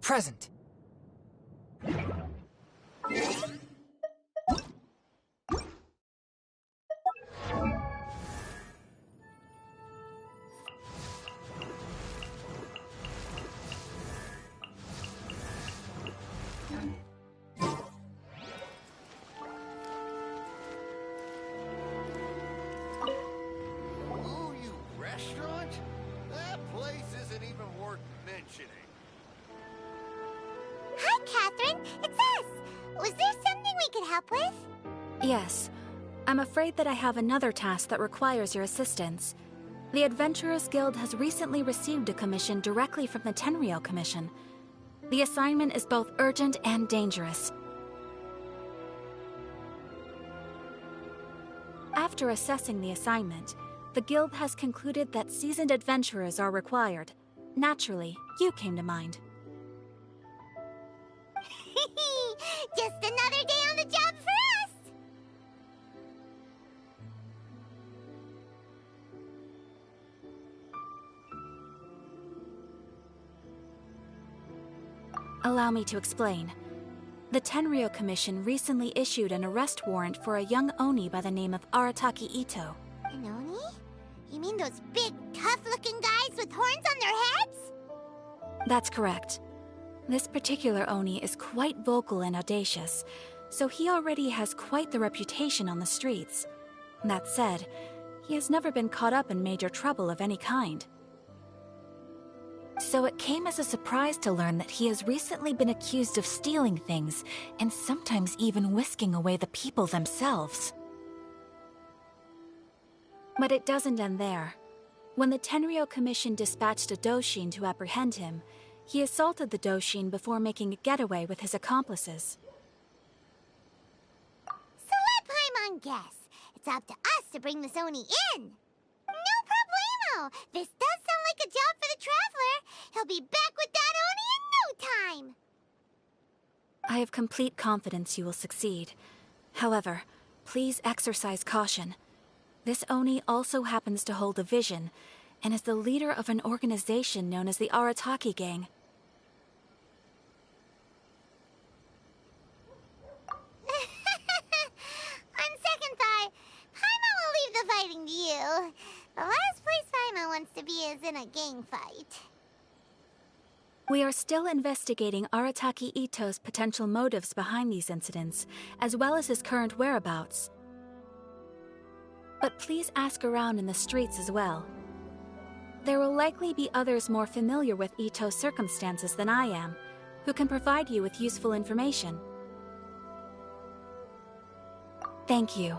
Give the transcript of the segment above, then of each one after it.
Present. Oh, you restaurant? That place isn't even worth mentioning. Hi, Catherine. It's us. Was there something we could help with? Yes. I'm afraid that I have another task that requires your assistance. The Adventurers Guild has recently received a commission directly from the Tenryou Commission. The assignment is both urgent and dangerous. After assessing the assignment, the Guild has concluded that seasoned adventurers are required. Naturally, you came to mind. Just another day on the job for us! Allow me to explain. The Tenryou Commission recently issued an arrest warrant for a young Oni by the name of Arataki Ito. An Oni? You mean those big, tough-looking guys with horns on their heads? That's correct. This particular Oni is quite vocal and audacious, so he already has quite the reputation on the streets. That said, he has never been caught up in major trouble of any kind. So it came as a surprise to learn that he has recently been accused of stealing things, and sometimes even whisking away the people themselves. But it doesn't end there. When the Tenryou Commission dispatched a Doshin to apprehend him, he assaulted the Doshin before making a getaway with his accomplices. So let Paimon guess. It's up to us to bring this Oni in. No problemo! This does sound like a job for the Traveler. He'll be back with that Oni in no time. I have complete confidence you will succeed. However, please exercise caution. This Oni also happens to hold a vision, and is the leader of an organization known as the Arataki Gang. On second thought, Paimon will leave the fighting to you. The last place Paimon wants to be is in a gang fight. We are still investigating Arataki Ito's potential motives behind these incidents, as well as his current whereabouts. But please ask around in the streets as well. There will likely be others more familiar with Ito's circumstances than I am, who can provide you with useful information. Thank you.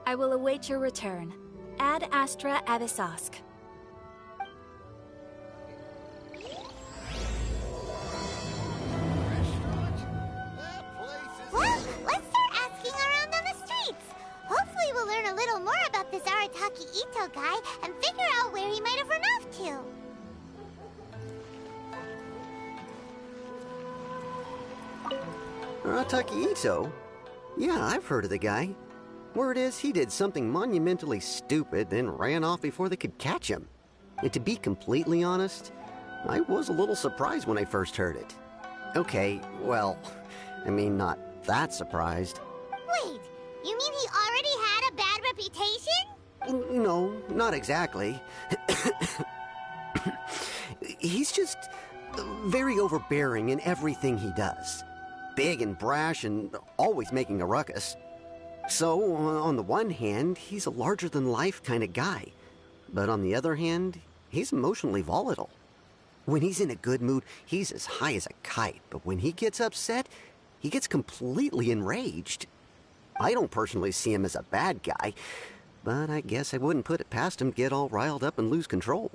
I will await your return. Ad Astra Abyssosque. Well, let's start asking around on the streets. Hopefully we'll learn a little more about this Arataki Ito guy and figure out where he might have run off to. Arataki Ito? Yeah, I've heard of the guy. Word is, he did something monumentally stupid, then ran off before they could catch him. And to be completely honest, I was a little surprised when I first heard it. Okay, well, I mean, not that surprised. Wait, you mean he already had a bad reputation? No, not exactly. He's just very overbearing in everything he does. Big and brash and always making a ruckus. So, on the one hand, he's a larger-than-life kind of guy. But on the other hand, he's emotionally volatile. When he's in a good mood, he's as high as a kite. But when he gets upset, he gets completely enraged. I don't personally see him as a bad guy, but I guess I wouldn't put it past him to get all riled up and lose control.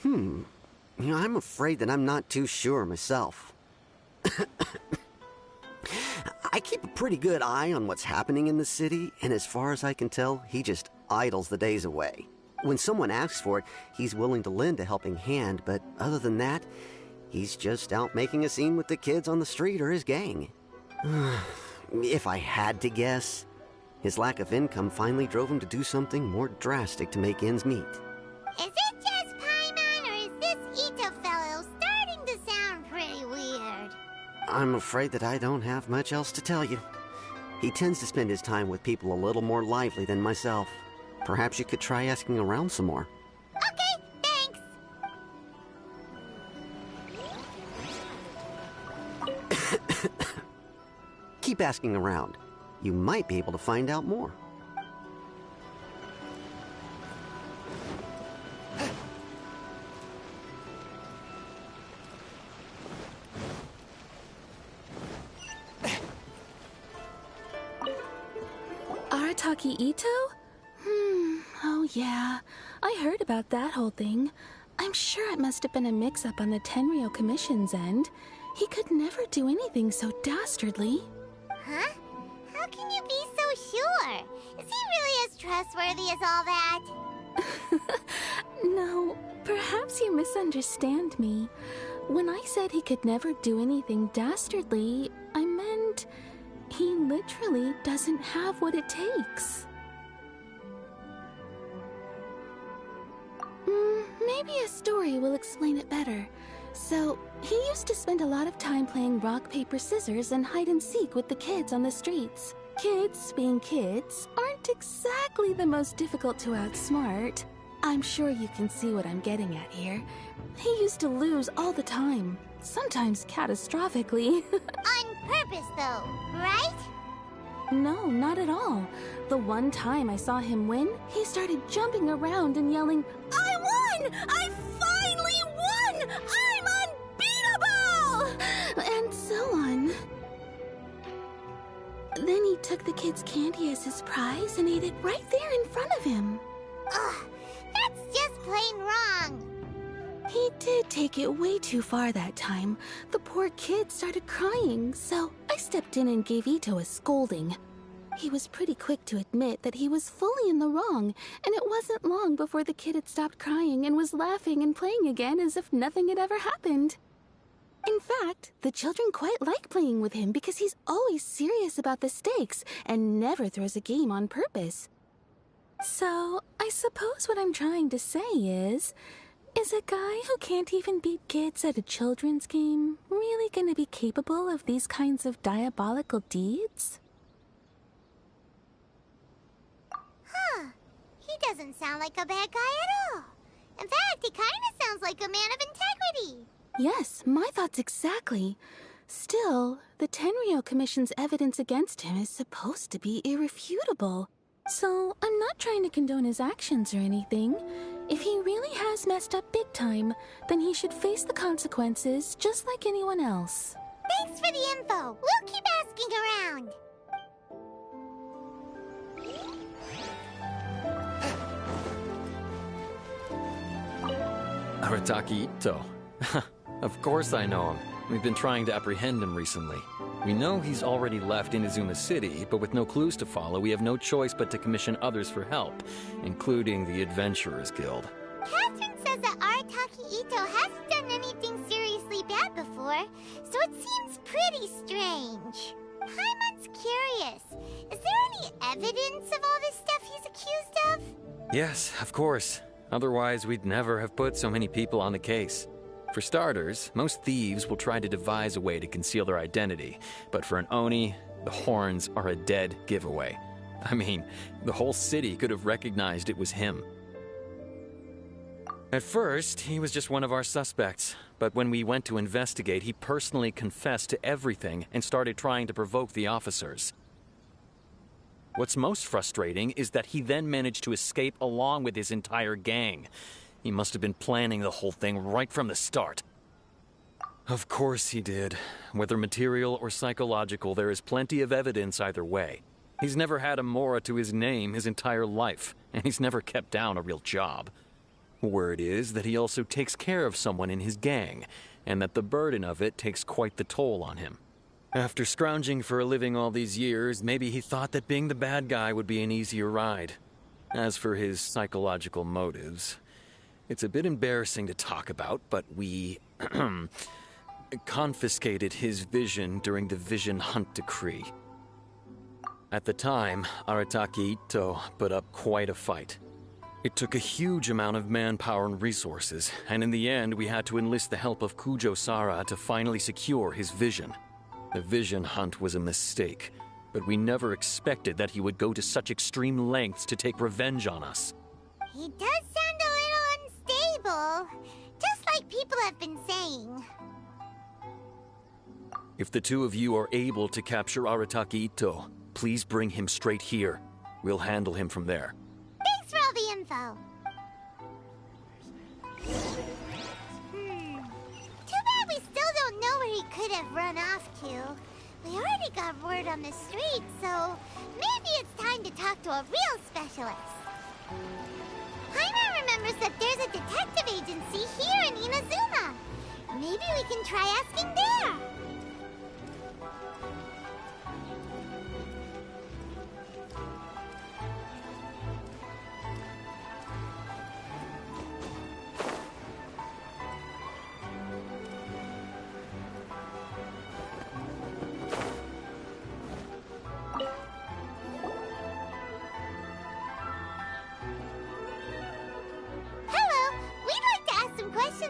I'm afraid that I'm not too sure myself. I keep a pretty good eye on what's happening in the city, and as far as I can tell, he just idles the days away. When someone asks for it, he's willing to lend a helping hand, but other than that, he's just out making a scene with the kids on the street or his gang. If I had to guess, His lack of income finally drove him to do something more drastic to make ends meet. Is it just Paimon, or is this Ito fellow starting to sound pretty weird? I'm afraid that I don't have much else to tell you. He tends to spend his time with people a little more lively than myself. Perhaps you could try asking around some more. Okay, thanks. Keep asking around. You might be able to find out more. Arataki Ito? Oh yeah. I heard about that whole thing. I'm sure it must have been a mix-up on the Tenryou Commission's end. He could never do anything so dastardly. Huh? How can you be so sure? Is he really as trustworthy as all that? No, perhaps you misunderstand me. When I said he could never do anything dastardly, I meant he literally doesn't have what it takes. Maybe a story will explain it better. So, he used to spend a lot of time playing rock, paper, scissors and hide and seek with the kids on the streets. Kids, being kids, aren't exactly the most difficult to outsmart. I'm sure you can see what I'm getting at here. He used to lose all the time, sometimes catastrophically. On purpose, though, right? No, not at all. The one time I saw him win, he started jumping around and yelling, "I won! I finally won! I'm unbeatable!" And so on. Then he took the kid's candy as his prize and ate it right there in front of him. Ugh, that's just plain wrong. He did take it way too far that time. The poor kid started crying, so I stepped in and gave Ito a scolding. He was pretty quick to admit that he was fully in the wrong, and it wasn't long before the kid had stopped crying and was laughing and playing again as if nothing had ever happened. In fact, the children quite like playing with him because he's always serious about the stakes and never throws a game on purpose. So, I suppose what I'm trying to say is a guy who can't even beat kids at a children's game really gonna be capable of these kinds of diabolical deeds? Huh. He doesn't sound like a bad guy at all. In fact, he kind of sounds like a man of integrity. Yes, my thoughts exactly. Still, the Tenryou Commission's evidence against him is supposed to be irrefutable. So, I'm not trying to condone his actions or anything. If he really has messed up big time, then he should face the consequences just like anyone else. Thanks for the info. We'll keep asking around. Arataki Ito. Of course I know him. We've been trying to apprehend him recently. We know he's already left Inazuma City, but with no clues to follow, we have no choice but to commission others for help, including the Adventurers Guild. Catherine says that Arataki Ito hasn't done anything seriously bad before, so it seems pretty strange. Paimon's curious. Is there any evidence of all this stuff he's accused of? Yes, of course. Otherwise, we'd never have put so many people on the case. For starters, most thieves will try to devise a way to conceal their identity, but for an Oni, the horns are a dead giveaway. I mean, the whole city could have recognized it was him. At first, he was just one of our suspects, but when we went to investigate, he personally confessed to everything and started trying to provoke the officers. What's most frustrating is that he then managed to escape along with his entire gang. He must have been planning the whole thing right from the start. Of course he did. Whether material or psychological, there is plenty of evidence either way. He's never had a Mora to his name his entire life, and he's never kept down a real job. Word is that he also takes care of someone in his gang, and that the burden of it takes quite the toll on him. After scrounging for a living all these years, maybe he thought that being the bad guy would be an easier ride. As for his psychological motives, it's a bit embarrassing to talk about, but we confiscated his vision during the Vision Hunt Decree. At the time, Arataki Ito put up quite a fight. It took a huge amount of manpower and resources, and in the end we had to enlist the help of Kujo-Sara to finally secure his vision. The vision hunt was a mistake, but we never expected that he would go to such extreme lengths to take revenge on us. He does sound a little unstable, just like people have been saying. If the two of you are able to capture Arataki Ito, please bring him straight here. We'll handle him from there. Thanks for all the info. Too bad we still don't know where he could have run off to. We already got word on the street, so maybe it's time to talk to a real specialist. Paimon remembers that there's a detective agency here in Inazuma. Maybe we can try asking there.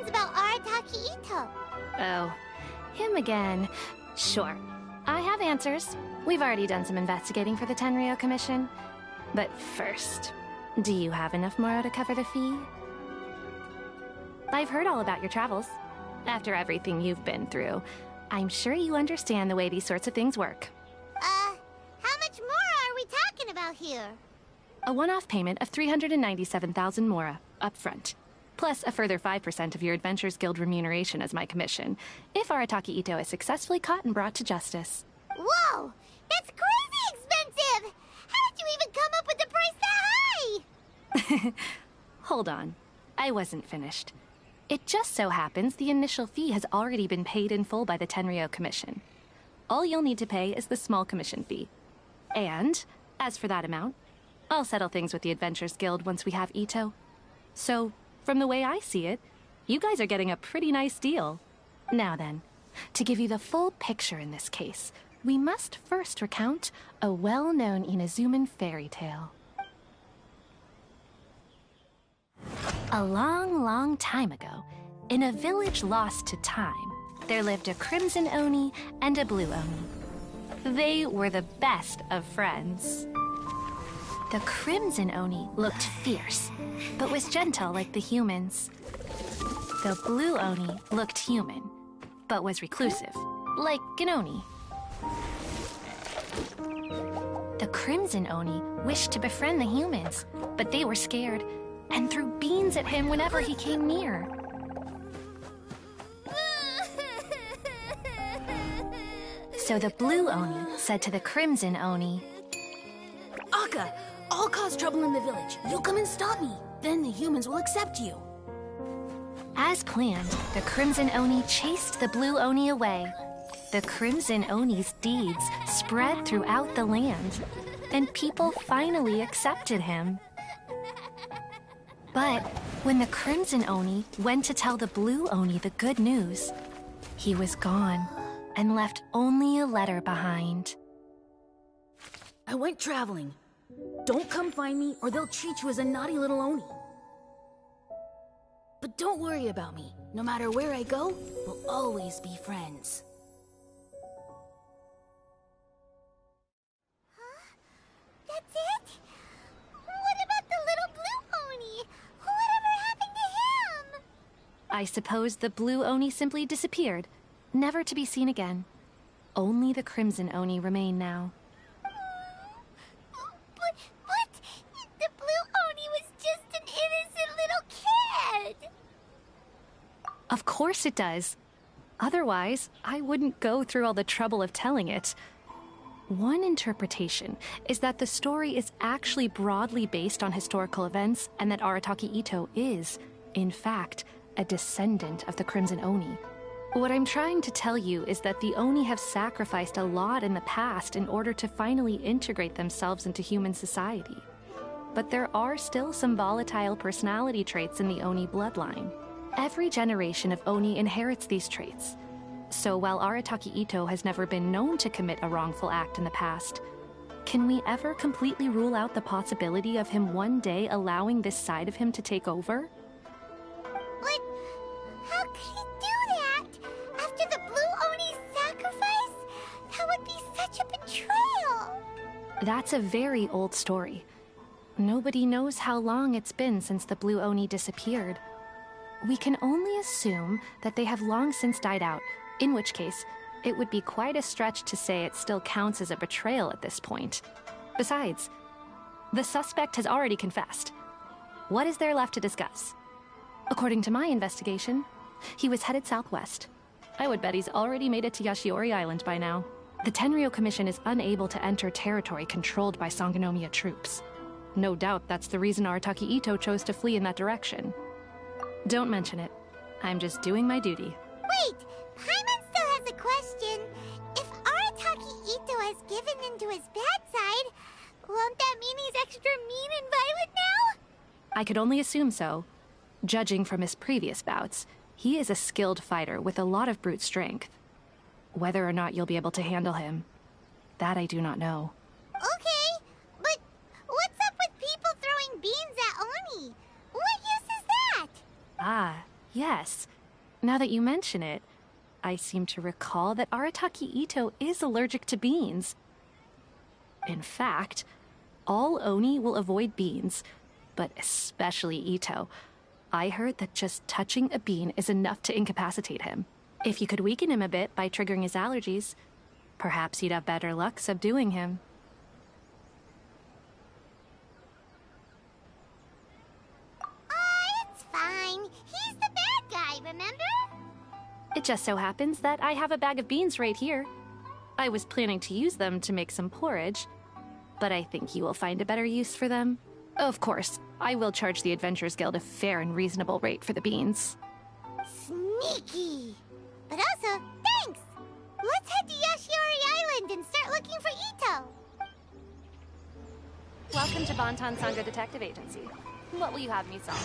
About Arataki Ito. Oh, him again. Sure, I have answers. We've already done some investigating for the Tenryou Commission. But first, do you have enough Moro to cover the fee? I've heard all about your travels. After everything you've been through, I'm sure you understand the way these sorts of things work. How much Moro are we talking about here? A one-off payment of 397,000 Mora, up front. Plus a further 5% of your Adventures Guild remuneration as my commission, if Arataki Ito is successfully caught and brought to justice. Whoa! That's crazy expensive! How did you even come up with the price that high? Hold on. I wasn't finished. It just so happens the initial fee has already been paid in full by the Tenryou Commission. All you'll need to pay is the small commission fee. And, as for that amount, I'll settle things with the Adventures Guild once we have Ito. So, from the way I see it, you guys are getting a pretty nice deal. Now then, to give you the full picture in this case, we must first recount a well-known Inazuman fairy tale. A long, long time ago, in a village lost to time, there lived a Crimson Oni and a Blue Oni. They were the best of friends. The Crimson Oni looked fierce, but was gentle like the humans. The Blue Oni looked human, but was reclusive, like an Oni. The Crimson Oni wished to befriend the humans, but they were scared, and threw beans at him whenever he came near. So the Blue Oni said to the Crimson Oni, Akka, I'll cause trouble in the village. You come and stop me. Then the humans will accept you. As planned, the Crimson Oni chased the Blue Oni away. The Crimson Oni's deeds spread throughout the land, and people finally accepted him. But when the Crimson Oni went to tell the Blue Oni the good news, he was gone and left only a letter behind. I went traveling. Don't come find me or they'll treat you as a naughty little Oni. But don't worry about me. No matter where I go, we'll always be friends. That's it? What about the little Blue Oni? Whatever happened to him? I suppose the Blue Oni simply disappeared, never to be seen again. Only the Crimson Oni remain now. But the Blue Oni was just an innocent little kid! Of course it does. Otherwise, I wouldn't go through all the trouble of telling it. One interpretation is that the story is actually broadly based on historical events and that Arataki Ito is, in fact, a descendant of the Crimson Oni. What I'm trying to tell you is that the Oni have sacrificed a lot in the past in order to finally integrate themselves into human society. But there are still some volatile personality traits in the Oni bloodline. Every generation of Oni inherits these traits. So while Arataki Ito has never been known to commit a wrongful act in the past, Can we ever completely rule out the possibility of him one day allowing this side of him to take over? But how could he do that? After the Blue Oni's sacrifice? That would be such a betrayal. That's a very old story. Nobody knows how long it's been since the Blue Oni disappeared. We can only assume that they have long since died out, in which case, it would be quite a stretch to say it still counts as a betrayal at this point. Besides, the suspect has already confessed. What is there left to discuss? According to my investigation, he was headed southwest. I would bet he's already made it to Yashiori Island by now. The Tenryou Commission is unable to enter territory controlled by Sangonomiya troops. No doubt that's the reason Arataki Ito chose to flee in that direction. Don't mention it. I'm just doing my duty. Wait, Paimon still has a question. If Arataki Ito has given into his bad side, won't that mean he's extra mean and violent now? I could only assume so. Judging from his previous bouts, he is a skilled fighter with a lot of brute strength. Whether or not you'll be able to handle him, that I do not know. Okay, but what's up with people throwing beans at Oni? What use is that? Ah, yes. Now that you mention it, I seem to recall that Arataki Ito is allergic to beans. In fact, all Oni will avoid beans, but especially Ito. I heard that just touching a bean is enough to incapacitate him. If you could weaken him a bit by triggering his allergies, perhaps you'd have better luck subduing him. It's fine. He's the bad guy, remember? It just so happens that I have a bag of beans right here. I was planning to use them to make some porridge, but I think you will find a better use for them. Of course, I will charge the Adventurers Guild a fair and reasonable rate for the beans. Sneaky. But also, thanks! Let's head to Yashiori Island and start looking for Ito. Welcome to Bonton Sangha Detective Agency. What will you have me solve?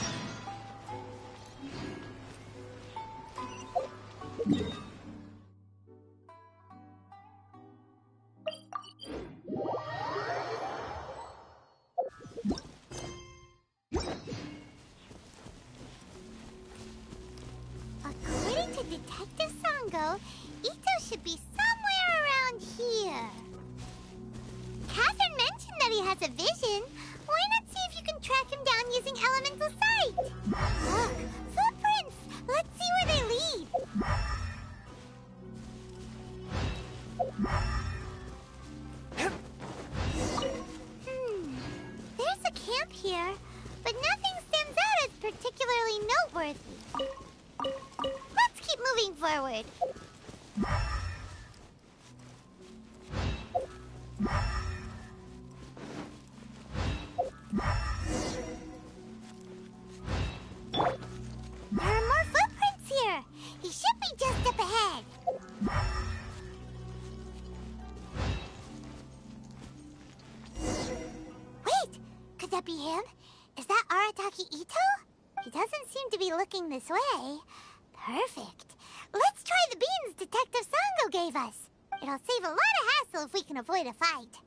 According to Detective Sango, Ito should be somewhere around here. Catherine mentioned that he has a vision. Why not see if you can track him down using elemental sight? Look, footprints! Let's see where they lead. There's a camp here, but nothing stands out as particularly noteworthy. Let's keep moving forward. There are more footprints here. He should be just up ahead. Wait, could that be him? Is that Arataki Ito? He doesn't seem to be looking this way. Perfect. Let's try the beans Detective Sango gave us. It'll save a lot of hassle if we can avoid a fight.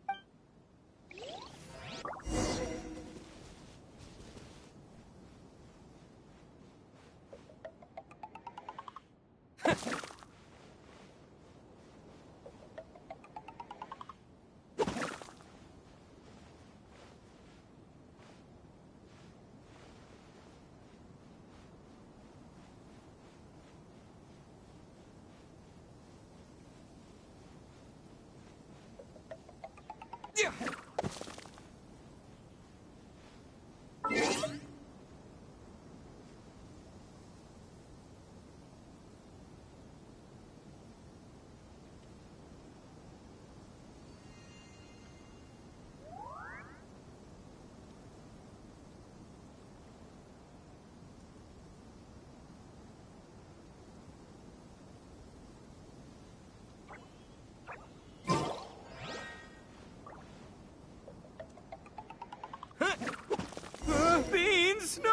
Beans, no!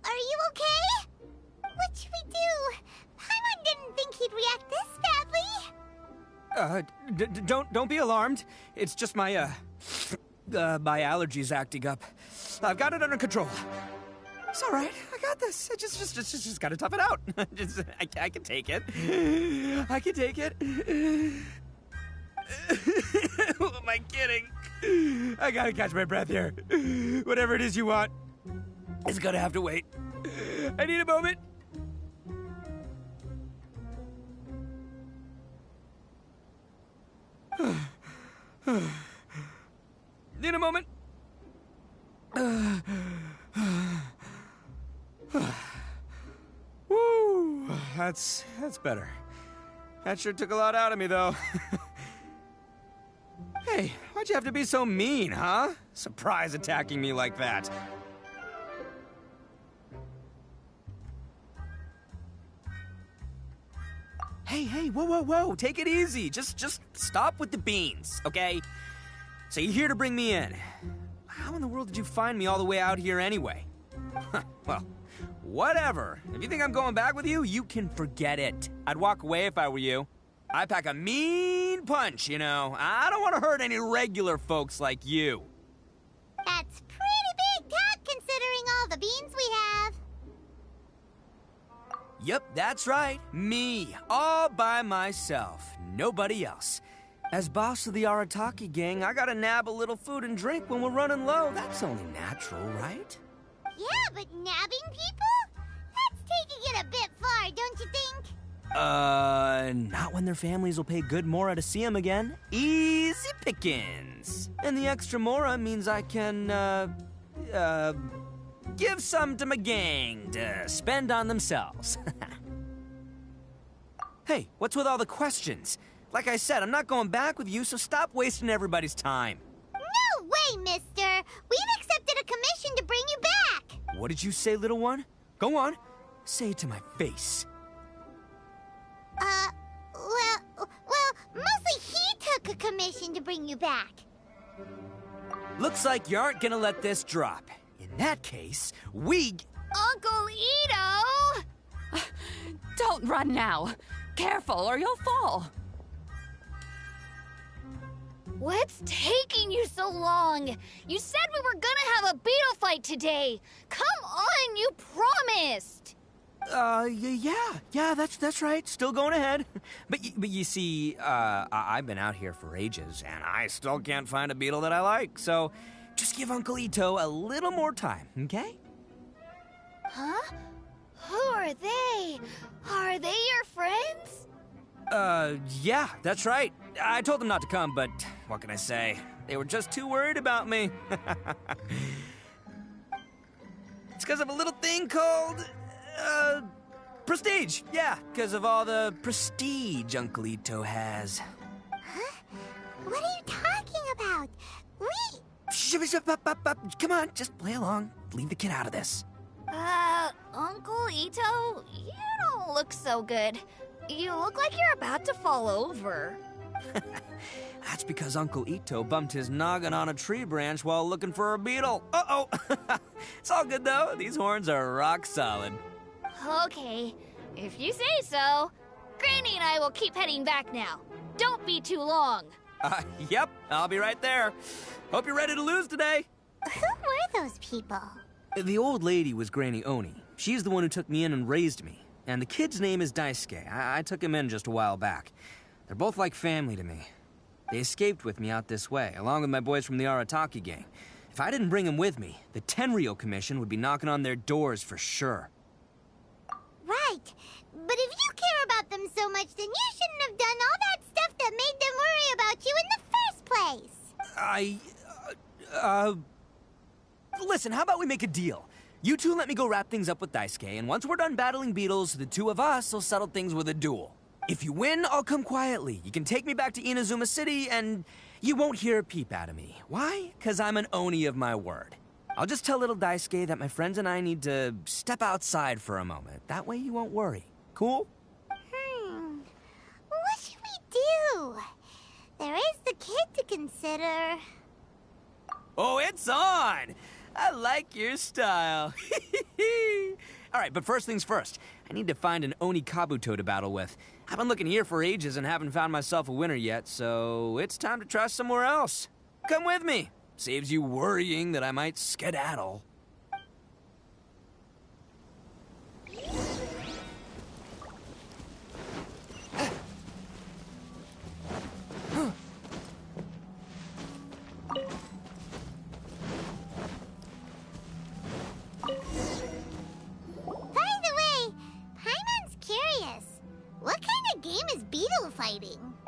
Are you okay? What should we do? Paimon don't be alarmed. It's just my my allergies acting up. I've got it under control. It's all right. I got this. I just gotta tough it out. I can take it. I can take it. Who am I kidding? I gotta catch my breath here. Whatever it is you want, it's gonna have to wait. I need a moment. Need a moment. Woo, that's better. That sure took a lot out of me, though. Hey, why'd you have to be so mean, huh? Surprise attacking me like that. Hey, whoa, take it easy. Just stop with the beans, okay? So you're here to bring me in. How in the world did you find me all the way out here anyway? Well, whatever. If you think I'm going back with you, you can forget it. I'd walk away if I were you. I pack a mean punch, you know. I don't want to hurt any regular folks like you. That's pretty big talk considering all the beans we have. Yep, that's right. Me, all by myself. Nobody else. As boss of the Arataki gang, I gotta nab a little food and drink when we're running low. That's only natural, right? Yeah, but nabbing people? That's taking it a bit far, don't you think? Not when their families will pay good mora to see them again. Easy pickings. And the extra mora means I can, give some to my gang to spend on themselves. Hey, what's with all the questions? Like I said, I'm not going back with you, so stop wasting everybody's time. No way, mister! We've accepted a commission to bring you back! What did you say, little one? Go on. Say it to my face. Well, mostly he took a commission to bring you back. Looks like you aren't gonna let this drop. In that case, Uncle Ito! Don't run now. Careful or you'll fall. What's taking you so long? You said we were gonna have a beetle fight today. Come on, you promised. Yeah, that's right. Still going ahead. But you see, I've been out here for ages, and I still can't find a beetle that I like, so just give Uncle Ito a little more time, okay? Huh? Who are they? Are they your friends? Yeah, that's right. I told them not to come, but what can I say? They were just too worried about me. It's because of a little thing called, prestige. Yeah, because of all the prestige Uncle Ito has. Huh? What are you talking about? Come on, just play along. Leave the kid out of this. Uncle Ito, you don't look so good. You look like you're about to fall over. That's because Uncle Ito bumped his noggin on a tree branch while looking for a beetle. Uh-oh! It's all good, though. These horns are rock solid. Okay, if you say so. Granny and I will keep heading back now. Don't be too long. Yep, I'll be right there. Hope you're ready to lose today. Who were those people? The old lady was Granny Oni. She's the one who took me in and raised me. And the kid's name is Daisuke. I took him in just a while back. They're both like family to me. They escaped with me out this way, along with my boys from the Arataki gang. If I didn't bring them with me, the Tenryou Commission would be knocking on their doors for sure. Right. But if you care about them so much, then you shouldn't have done all that stuff that made them worry about you in the first place. Listen, how about we make a deal? You two let me go wrap things up with Daisuke, and once we're done battling beetles, the two of us will settle things with a duel. If you win, I'll come quietly. You can take me back to Inazuma City, and you won't hear a peep out of me. Why? 'Cause I'm an Oni of my word. I'll just tell little Daisuke that my friends and I need to step outside for a moment. That way you won't worry. Cool? What should we do? There is the kid to consider. Oh, it's on! I like your style. All right, but first things first. I need to find an Oni Kabuto to battle with. I've been looking here for ages and haven't found myself a winner yet, so it's time to try somewhere else. Come with me. Saves you worrying that I might skedaddle.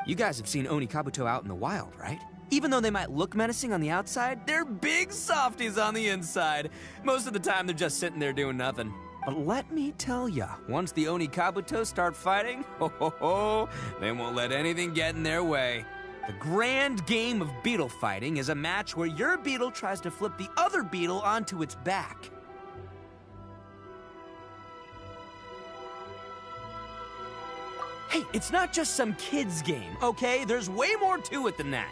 You guys have seen Oni Kabuto out in the wild, right? Even though they might look menacing on the outside, they're big softies on the inside. Most of the time, they're just sitting there doing nothing. But let me tell ya, once the Oni Kabuto start fighting, they won't let anything get in their way. The grand game of beetle fighting is a match where your beetle tries to flip the other beetle onto its back. Hey, it's not just some kid's game, okay? There's way more to it than that.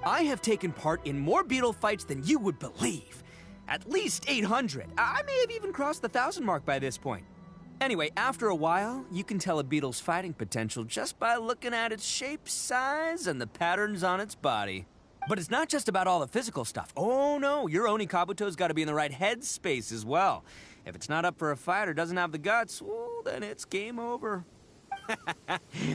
I have taken part in more beetle fights than you would believe. At least 800. I may have even crossed the 1,000 mark by this point. Anyway, after a while, you can tell a beetle's fighting potential just by looking at its shape, size, and the patterns on its body. But it's not just about all the physical stuff. Oh no, your Oni Kabuto's got to be in the right headspace as well. If it's not up for a fight or doesn't have the guts, well, then it's game over.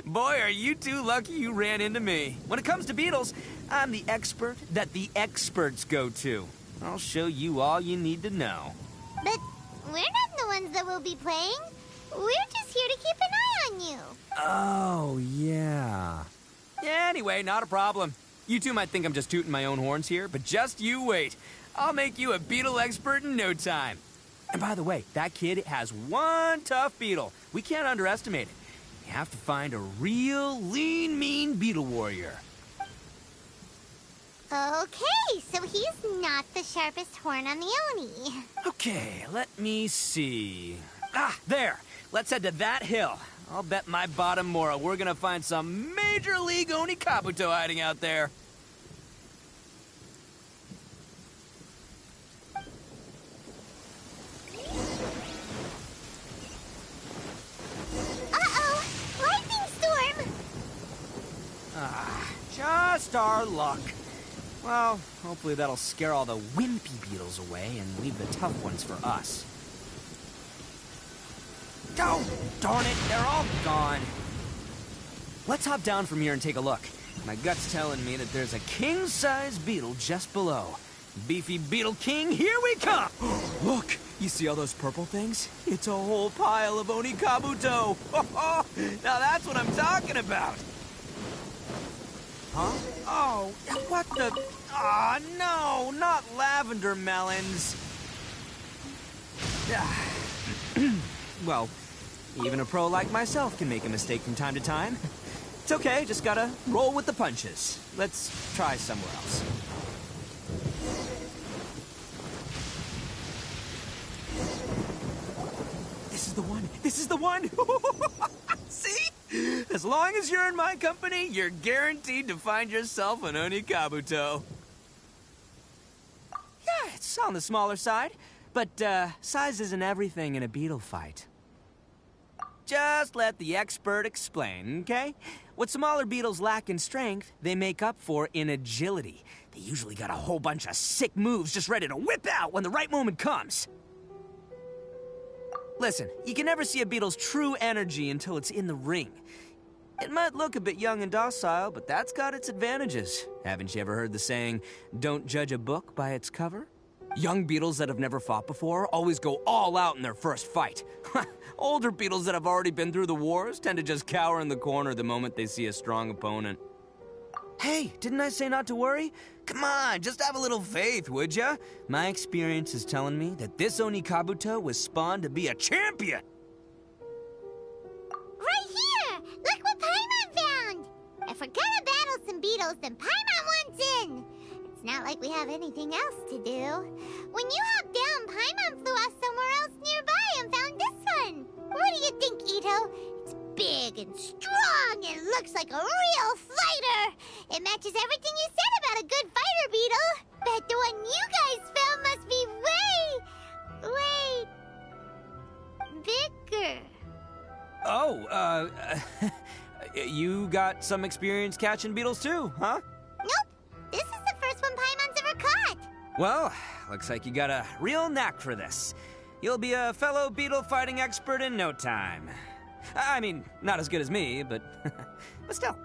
Boy, are you two lucky you ran into me. When it comes to beetles, I'm the expert that the experts go to. I'll show you all you need to know. But we're not the ones that will be playing. We're just here to keep an eye on you. Oh, yeah. Anyway, not a problem. You two might think I'm just tooting my own horns here, but just you wait. I'll make you a beetle expert in no time. And by the way, that kid has one tough beetle. We can't underestimate it. You have to find a real lean, mean beetle warrior. Okay, so he's not the sharpest horn on the Oni. Okay, let me see. Ah, there. Let's head to that hill. I'll bet my bottom moral we're gonna find some major league Oni Kabuto hiding out there. Uh-oh! Lightning storm! Just our luck. Well, hopefully that'll scare all the wimpy beetles away and leave the tough ones for us. Oh, darn it, they're all gone. Let's hop down from here and take a look. My gut's telling me that there's a king-size beetle just below. Beefy Beetle King, here we come! Look, you see all those purple things? It's a whole pile of Oni Kabuto. Now that's what I'm talking about. Huh? Oh, what the... Ah, no, not lavender melons. Well, even a pro like myself can make a mistake from time to time. It's okay, just gotta roll with the punches. Let's try somewhere else. This is the one! This is the one! See? As long as you're in my company, you're guaranteed to find yourself an Oni Kabuto. Yeah, it's on the smaller side, but size isn't everything in a beetle fight. Just let the expert explain, okay? What smaller beetles lack in strength, they make up for in agility. They usually got a whole bunch of sick moves just ready to whip out when the right moment comes. Listen, you can never see a beetle's true energy until it's in the ring. It might look a bit young and docile, but that's got its advantages. Haven't you ever heard the saying, don't judge a book by its cover? Young beetles that have never fought before always go all out in their first fight. Older beetles that have already been through the wars tend to just cower in the corner the moment they see a strong opponent. Hey, didn't I say not to worry? Come on, just have a little faith, would ya? My experience is telling me that this Oni Kabuto was spawned to be a champion! Right here! Look what Paimon found! If we're gonna battle some beetles, then Paimon wants in! It's not like we have anything else to do. When you hopped down, Paimon flew off somewhere else nearby and found this one! What do you think, Ito? It's big and strong and looks like a real fighter! It matches everything you said about a good fighter, Beetle! Bet the one you guys found must be way bigger. you got some experience catching beetles too, huh? Nope. This is the first one Paimon's ever caught. Well, looks like you got a real knack for this. You'll be a fellow beetle fighting expert in no time. I mean, not as good as me, but but still.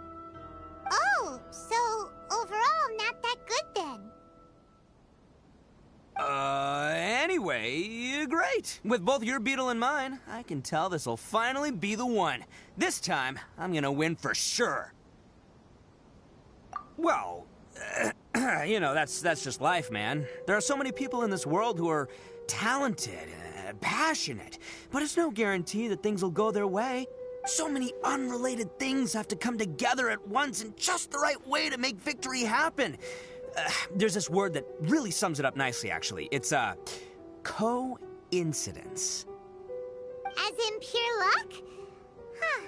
Oh, so overall not that good then. Anyway, great. With both your beetle and mine, I can tell this'll finally be the one. This time, I'm gonna win for sure. Well, you know, that's just life, man. There are so many people in this world who are talented, passionate, but it's no guarantee that things will go their way. So many unrelated things have to come together at once in just the right way to make victory happen. There's this word that really sums it up nicely, actually. It's, coincidence. As in pure luck? Huh.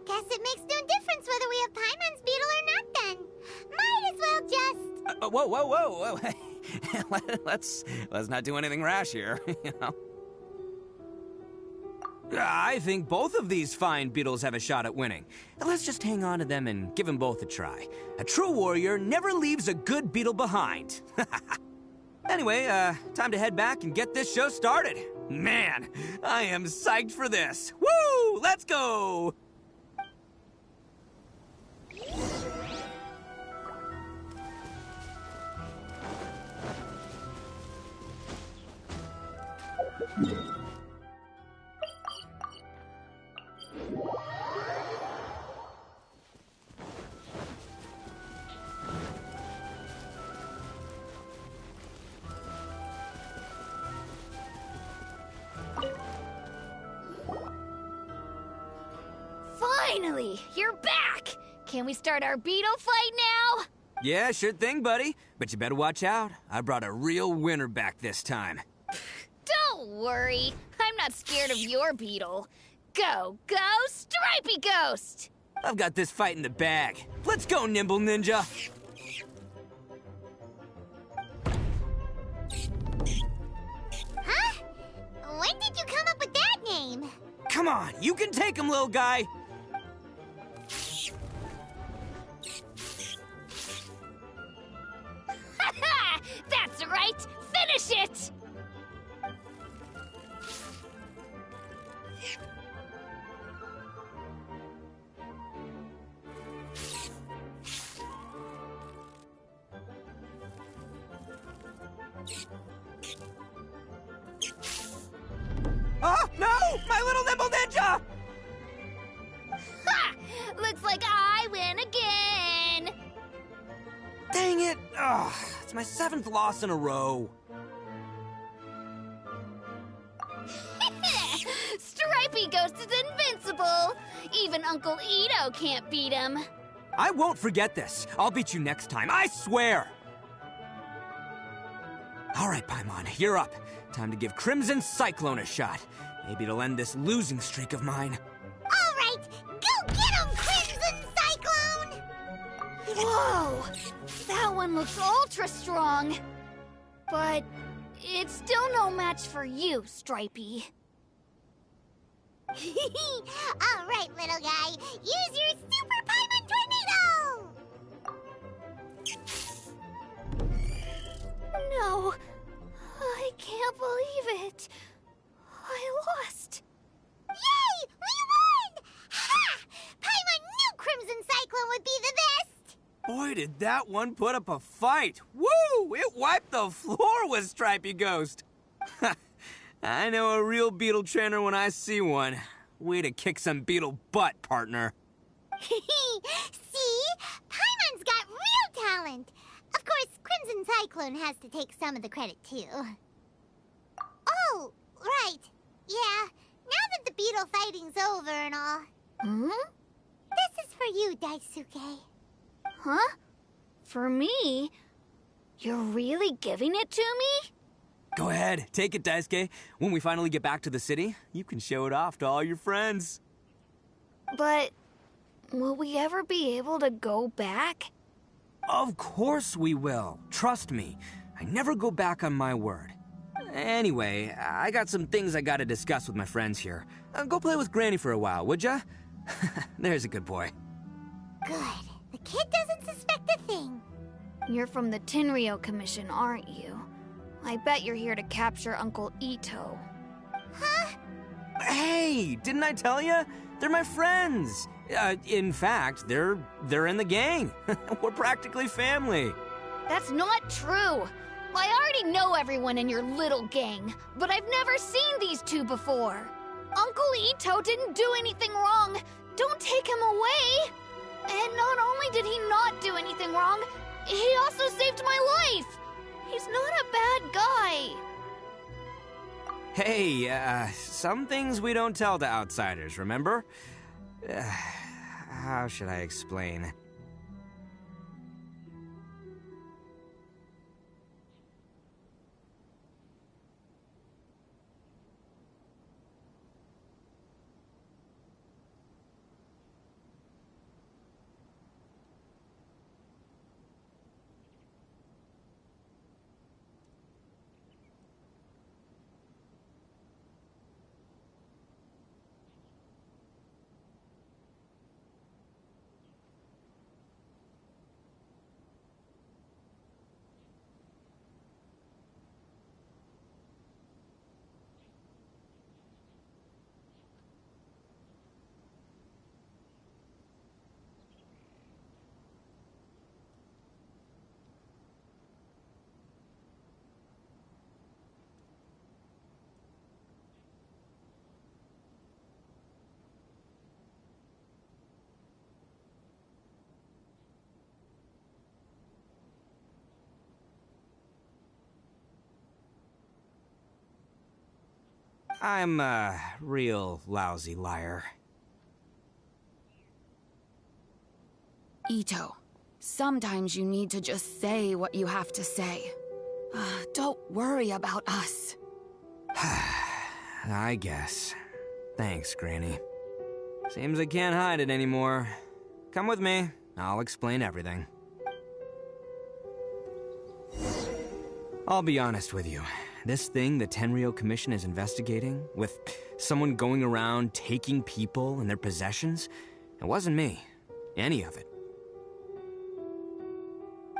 Guess it makes no difference whether we have Paimon's beetle or not then. Might as well just... Whoa. let's not do anything rash here, you know? I think both of these fine beetles have a shot at winning. Let's just hang on to them and give them both a try. A true warrior never leaves a good beetle behind. Anyway, time to head back and get this show started. Man, I am psyched for this. Woo! Let's go! Finally, you're back! Can we start our beetle fight now? Yeah, sure thing, buddy. But you better watch out. I brought a real winner back this time. Don't worry, I'm not scared of your beetle. Go, Stripey Ghost! I've got this fight in the bag. Let's go, Nimble Ninja! Huh? When did you come up with that name? Come on, you can take him, little guy! That's right! Finish it! Oh, no! My little Nimble Ninja! Ha! Looks like I win again! Dang it! Ugh, it's my 7th loss in a row. Stripey Ghost is invincible! Even Uncle Ito can't beat him. I won't forget this. I'll beat you next time, I swear! All right, Paimon, you're up. Time to give Crimson Cyclone a shot. Maybe it'll end this losing streak of mine. All right, go get him, Crimson Cyclone! Whoa! That one looks ultra strong. But it's still no match for you, Stripey. All right, little guy, use your Super Paimon Tornado! No, I can't believe it. I lost. Yay! We won! Ha! Paimon knew Crimson Cyclone would be the best! Boy, did that one put up a fight. Woo! It wiped the floor with Stripey Ghost. I know a real beetle trainer when I see one. Way to kick some beetle butt, partner. See? Paimon's got real talent. Of course, Crimson Cyclone has to take some of the credit, too. Oh, right. Yeah, now that the beetle fighting's over and all. This is for you, Daisuke. Huh? For me? You're really giving it to me? Go ahead, take it, Daisuke. When we finally get back to the city, you can show it off to all your friends. But will we ever be able to go back? Of course we will. Trust me. I never go back on my word. Anyway, I got some things I gotta discuss with my friends here. Go play with Granny for a while, would ya? There's a good boy. Good. The kid doesn't suspect a thing. You're from the Tenryou Commission, aren't you? I bet you're here to capture Uncle Ito. Huh? Hey, didn't I tell you? They're my friends. In fact, they're in the gang. We're practically family. That's not true. I already know everyone in your little gang, but I've never seen these two before. Uncle Ito didn't do anything wrong. Don't take him away. And not only did he not do anything wrong, he also saved my life. He's not a bad guy. Hey, some things we don't tell to outsiders, remember? How should I explain? I'm a real lousy liar. Ito, sometimes you need to just say what you have to say. Don't worry about us. I guess. Thanks, Granny. Seems I can't hide it anymore. Come with me. I'll explain everything. I'll be honest with you. This thing the Tenryou Commission is investigating, with someone going around taking people and their possessions, it wasn't me. Any of it.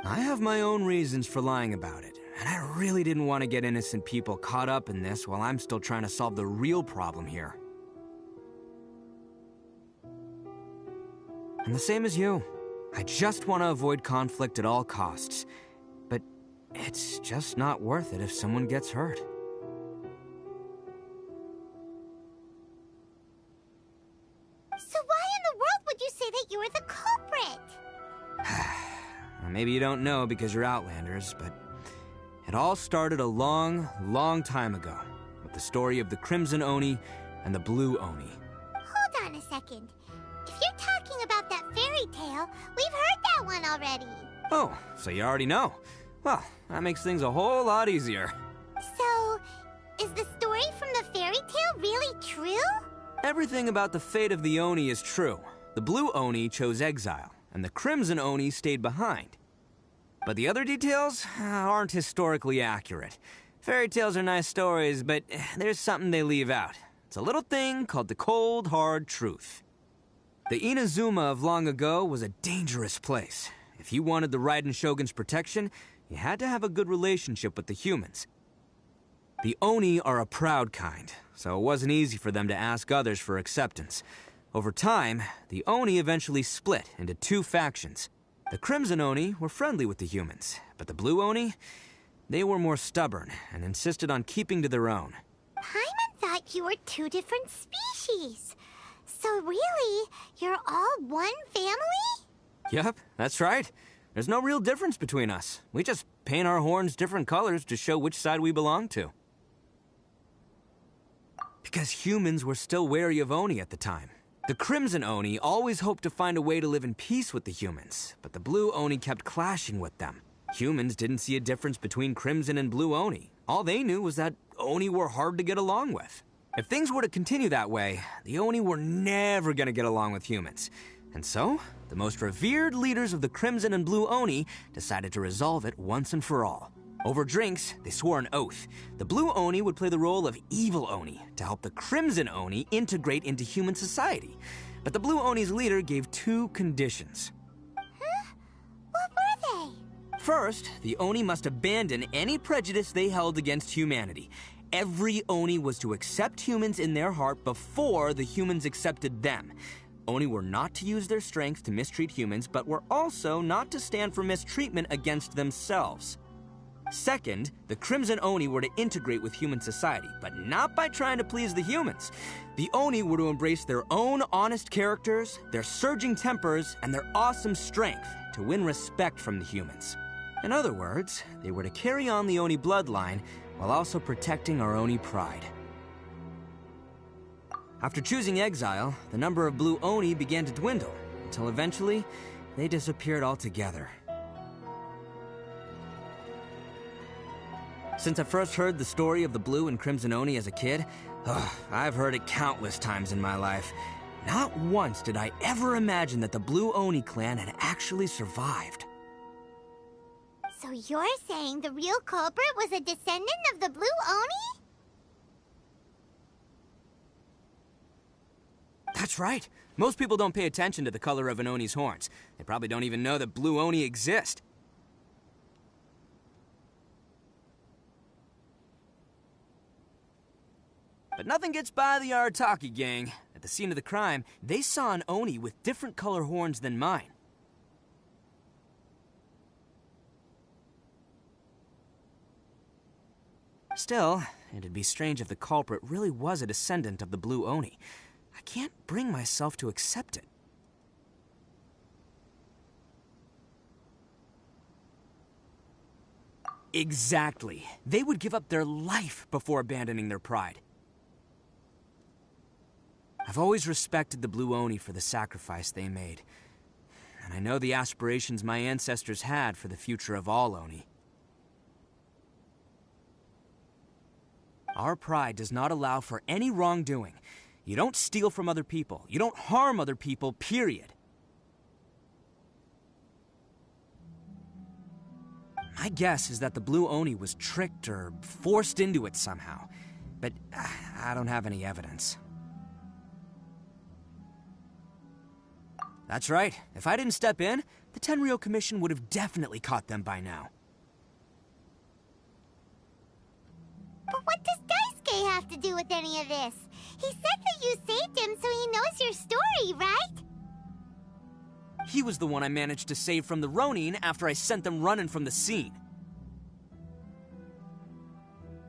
I have my own reasons for lying about it, and I really didn't want to get innocent people caught up in this while I'm still trying to solve the real problem here. I'm the same as you. I just want to avoid conflict at all costs. But it's just not worth it if someone gets hurt. So why in the world would you say that you were the culprit? Maybe you don't know because you're Outlanders, but it all started a long, long time ago with the story of the Crimson Oni and the Blue Oni. Hold on a second. If you're talking about that fairy tale, we've heard that one already. Oh, so you already know. Well, that makes things a whole lot easier. So, is the story from the fairy tale really true? Everything about the fate of the Oni is true. The Blue Oni chose exile, and the Crimson Oni stayed behind. But the other details aren't historically accurate. Fairy tales are nice stories, but there's something they leave out. It's a little thing called the cold, hard truth. The Inazuma of long ago was a dangerous place. If you wanted the Raiden Shogun's protection, you had to have a good relationship with the humans. The Oni are a proud kind, so it wasn't easy for them to ask others for acceptance. Over time, the Oni eventually split into two factions. The Crimson Oni were friendly with the humans, but the Blue Oni, they were more stubborn and insisted on keeping to their own. Paimon thought you were two different species. So really, you're all one family? Yep, that's right. There's no real difference between us. We just paint our horns different colors to show which side we belong to. Because humans were still wary of Oni at the time. The Crimson Oni always hoped to find a way to live in peace with the humans, but the Blue Oni kept clashing with them. Humans didn't see a difference between Crimson and Blue Oni. All they knew was that Oni were hard to get along with. If things were to continue that way, the Oni were never gonna get along with humans. And so, the most revered leaders of the Crimson and Blue Oni decided to resolve it once and for all. Over drinks, they swore an oath. The Blue Oni would play the role of evil Oni to help the Crimson Oni integrate into human society. But the Blue Oni's leader gave 2 conditions. Huh? What were they? First, the Oni must abandon any prejudice they held against humanity. Every Oni was to accept humans in their heart before the humans accepted them. Oni were not to use their strength to mistreat humans, but were also not to stand for mistreatment against themselves. Second, the Crimson Oni were to integrate with human society, but not by trying to please the humans. The Oni were to embrace their own honest characters, their surging tempers, and their awesome strength to win respect from the humans. In other words, they were to carry on the Oni bloodline while also protecting our Oni pride. After choosing exile, the number of Blue Oni began to dwindle, until eventually, they disappeared altogether. Since I first heard the story of the Blue and Crimson Oni as a kid, I've heard it countless times in my life. Not once did I ever imagine that the Blue Oni clan had actually survived. So you're saying the real culprit was a descendant of the Blue Oni? That's right. Most people don't pay attention to the color of an Oni's horns. They probably don't even know that Blue Oni exist. But nothing gets by the Arataki gang. At the scene of the crime, they saw an Oni with different color horns than mine. Still, it'd be strange if the culprit really was a descendant of the Blue Oni. I can't bring myself to accept it. Exactly. They would give up their life before abandoning their pride. I've always respected the Blue Oni for the sacrifice they made. And I know the aspirations my ancestors had for the future of all Oni. Our pride does not allow for any wrongdoing. You don't steal from other people. You don't harm other people, period. My guess is that the Blue Oni was tricked or forced into it somehow. But I don't have any evidence. That's right. If I didn't step in, the Tenryou Commission would have definitely caught them by now. But what does Daisuke have to do with any of this? He said that you saved him so he knows your story, right? He was the one I managed to save from the Ronin after I sent them running from the scene.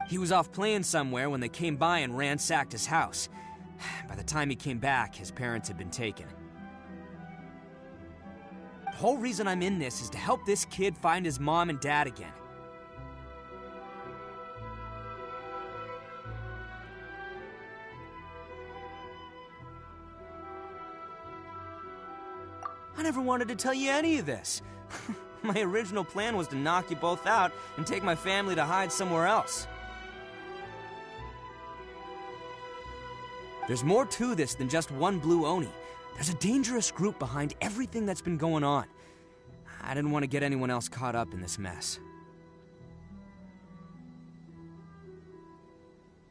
He was off playing somewhere when they came by and ransacked his house. By the time he came back, his parents had been taken. The whole reason I'm in this is to help this kid find his mom and dad again. I never wanted to tell you any of this. My original plan was to knock you both out and take my family to hide somewhere else. There's more to this than just one Blue Oni. There's a dangerous group behind everything that's been going on. I didn't want to get anyone else caught up in this mess.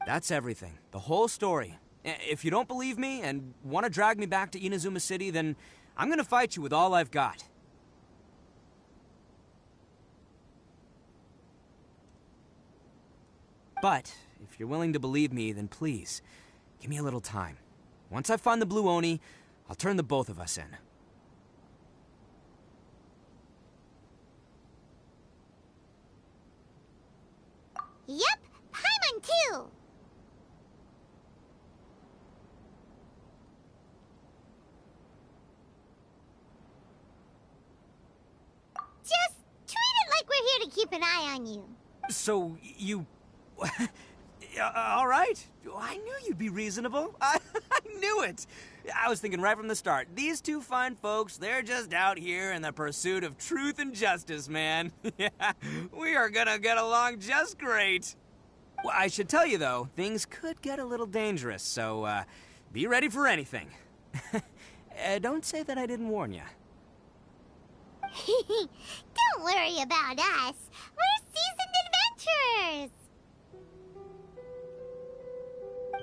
That's everything. The whole story. If you don't believe me and want to drag me back to Inazuma City, then I'm gonna fight you with all I've got. But if you're willing to believe me, then please, give me a little time. Once I find the Blue Oni, I'll turn the both of us in. Yep, Paimon too! Just treat it like we're here to keep an eye on you. So, you... all right. I knew you'd be reasonable. I knew it. I was thinking right from the start, these two fine folks, they're just out here in the pursuit of truth and justice, man. Yeah, we are gonna get along just great. Well, I should tell you, though, things could get a little dangerous, so, be ready for anything. Don't say that I didn't warn you. Don't worry about us. We're seasoned adventurers.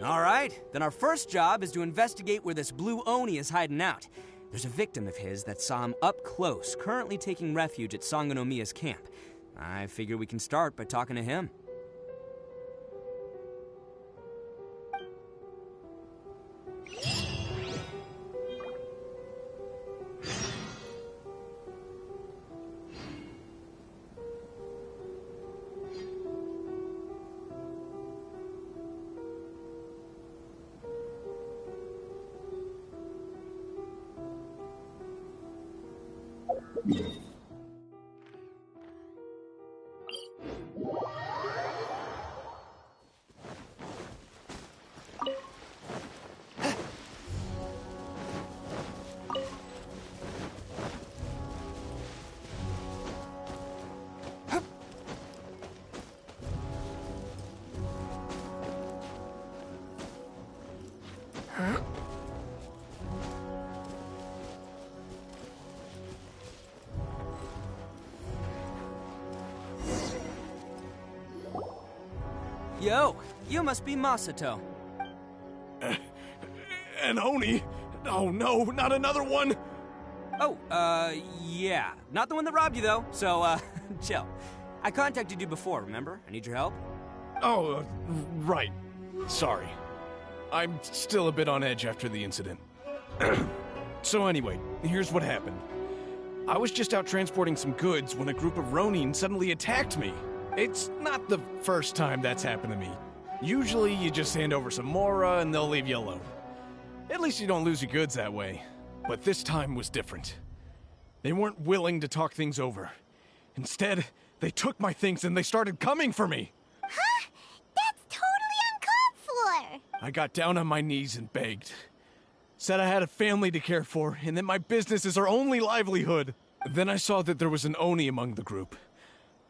All right, then our first job is to investigate where this blue Oni is hiding out. There's a victim of his that saw him up close, currently taking refuge at Sangonomiya's camp. I figure we can start by talking to him. Yo, you must be Masato. An Oni? Oh no, not another one! Oh, yeah. Not the one that robbed you, though, so, chill. I contacted you before, remember? I need your help. Oh, right. Sorry. I'm still a bit on edge after the incident. So anyway, here's what happened. I was just out transporting some goods when a group of Ronin suddenly attacked me. It's not the first time that's happened to me. Usually you just hand over some Mora and they'll leave you alone. At least you don't lose your goods that way. But this time was different. They weren't willing to talk things over. Instead, they took my things and they started coming for me. Huh? That's totally uncalled for! I got down on my knees and begged. Said I had a family to care for and that my business is our only livelihood. Then I saw that there was an Oni among the group.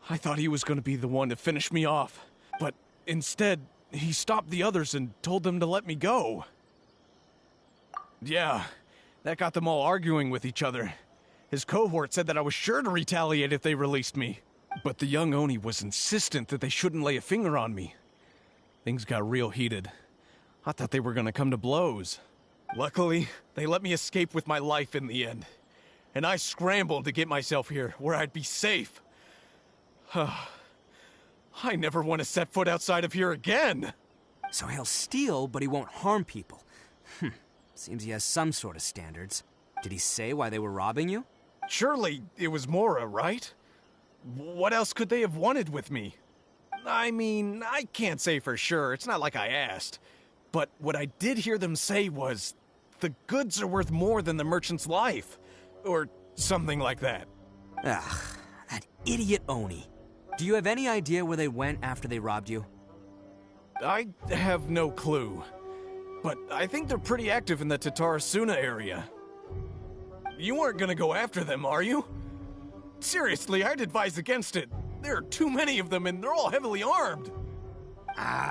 I thought he was going to be the one to finish me off. But instead, he stopped the others and told them to let me go. Yeah, that got them all arguing with each other. His cohort said that I was sure to retaliate if they released me. But the young Oni was insistent that they shouldn't lay a finger on me. Things got real heated. I thought they were going to come to blows. Luckily, they let me escape with my life in the end. And I scrambled to get myself here, where I'd be safe. I never want to set foot outside of here again! So he'll steal, but he won't harm people. Seems he has some sort of standards. Did he say why they were robbing you? Surely it was Mora, right? What else could they have wanted with me? I mean, I can't say for sure. It's not like I asked. But what I did hear them say was, the goods are worth more than the merchant's life. Or something like that. Ugh, that idiot Oni. Do you have any idea where they went after they robbed you? I have no clue. But I think they're pretty active in the Tatarasuna area. You aren't gonna go after them, are you? Seriously, I'd advise against it. There are too many of them and they're all heavily armed.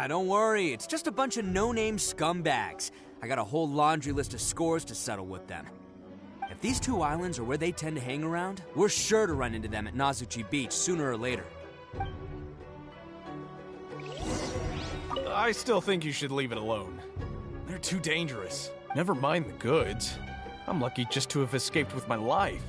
Don't worry. It's just a bunch of no-name scumbags. I got a whole laundry list of scores to settle with them. If these two islands are where they tend to hang around, we're sure to run into them at Nazuchi Beach sooner or later. I still think you should leave it alone. They're too dangerous. Never mind the goods. I'm lucky just to have escaped with my life.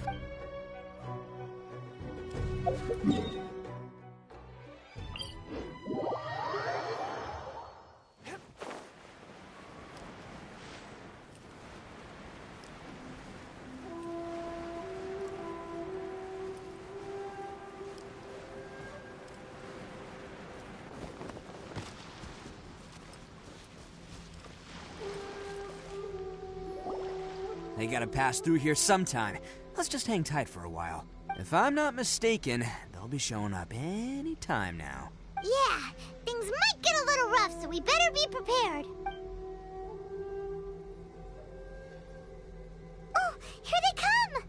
They gotta pass through here sometime. Let's just hang tight for a while. If I'm not mistaken, they'll be showing up any time now. Yeah, things might get a little rough, so we better be prepared. Oh, here they come!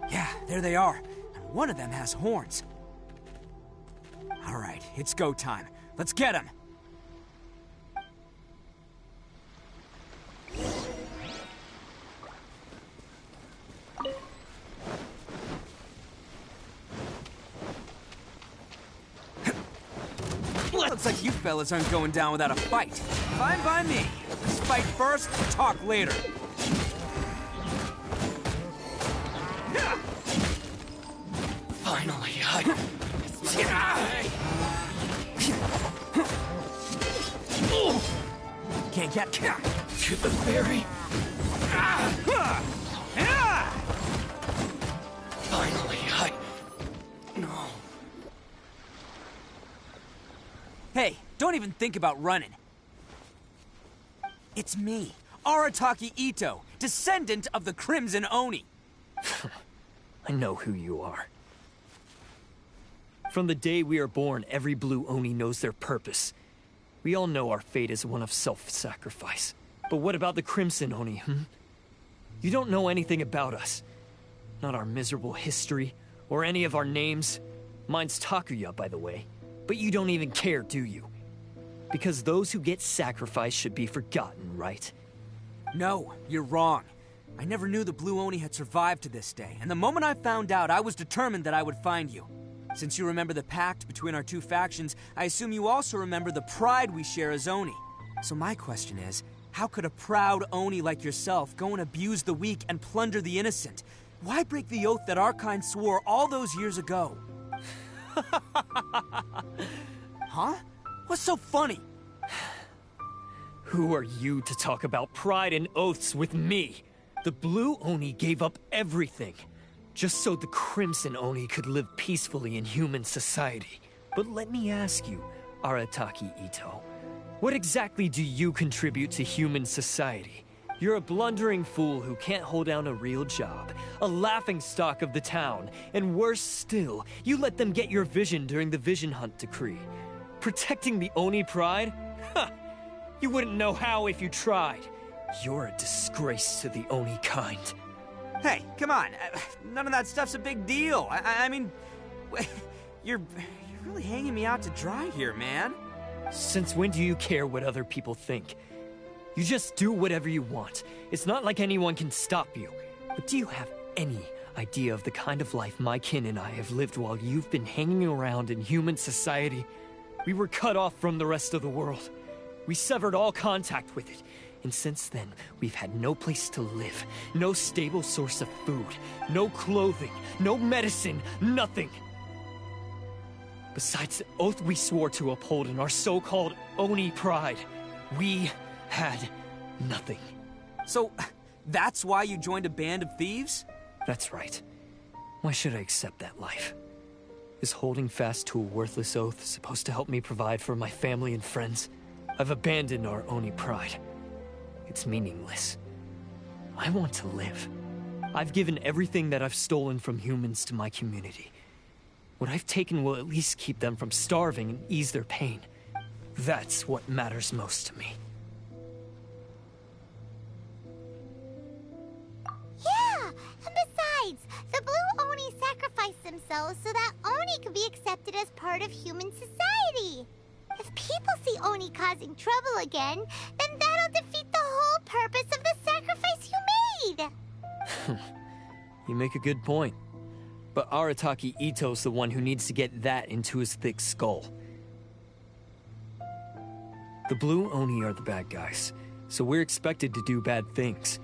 Yeah, there they are. And one of them has horns. All right, it's go time. Let's get them. Looks like you fellas aren't going down without a fight. Fine by me. Let's fight first, talk later. Finally, Can't get to the ferry. Finally, No. Hey, don't even think about running. It's me, Arataki Ito, descendant of the Crimson Oni. I know who you are. From the day we are born, every blue Oni knows their purpose. We all know our fate is one of self-sacrifice. But what about the Crimson Oni, You don't know anything about us. Not our miserable history, or any of our names. Mine's Takuya, by the way. But you don't even care, do you? Because those who get sacrificed should be forgotten, right? No, you're wrong. I never knew the Blue Oni had survived to this day, and the moment I found out, I was determined that I would find you. Since you remember the pact between our two factions, I assume you also remember the pride we share as Oni. So my question is, how could a proud Oni like yourself go and abuse the weak and plunder the innocent? Why break the oath that our kind swore all those years ago? Huh? What's so funny? Who are you to talk about pride and oaths with me? The Blue Oni gave up everything, just so the Crimson Oni could live peacefully in human society. But let me ask you, Arataki Ito, what exactly do you contribute to human society? You're a blundering fool who can't hold down a real job, a laughingstock of the town, and worse still, you let them get your vision during the Vision Hunt decree. Protecting the Oni pride? Ha! You wouldn't know how if you tried. You're a disgrace to the Oni kind. Hey, come on. None of that stuff's a big deal. I mean, you're really hanging me out to dry here, man. Since when do you care what other people think? You just do whatever you want. It's not like anyone can stop you. But do you have any idea of the kind of life my kin and I have lived while you've been hanging around in human society? We were cut off from the rest of the world. We severed all contact with it. And since then, we've had no place to live, no stable source of food, no clothing, no medicine, nothing. Besides the oath we swore to uphold in our so-called Oni pride, we had nothing. So, that's why you joined a band of thieves? That's right. Why should I accept that life? Is holding fast to a worthless oath supposed to help me provide for my family and friends? I've abandoned our Oni pride. It's meaningless. I want to live. I've given everything that I've stolen from humans to my community. What I've taken will at least keep them from starving and ease their pain. That's what matters most to me. Yeah, and besides, the Blue Oni sacrificed themselves so that Oni could be accepted as part of human society. If people see Oni causing trouble again, then that'll defeat the whole purpose of the sacrifice you made! You make a good point. But Arataki Ito's the one who needs to get that into his thick skull. The Blue Oni are the bad guys, so we're expected to do bad things.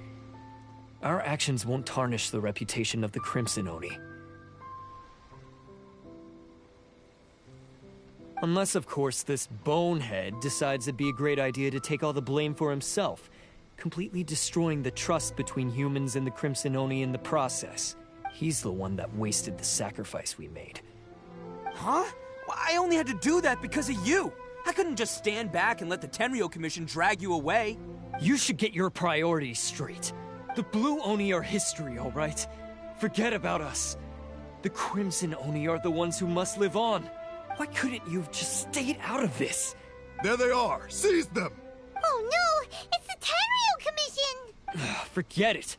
Our actions won't tarnish the reputation of the Crimson Oni. Unless, of course, this bonehead decides it'd be a great idea to take all the blame for himself, completely destroying the trust between humans and the Crimson Oni in the process. He's the one that wasted the sacrifice we made. Huh? Well, I only had to do that because of you. I couldn't just stand back and let the Tenryo Commission drag you away. You should get your priorities straight. The Blue Oni are history, all right? Forget about us. The Crimson Oni are the ones who must live on. Why couldn't you have just stayed out of this? There they are! Seize them! Oh no! It's the Tenryo Commission! Forget it.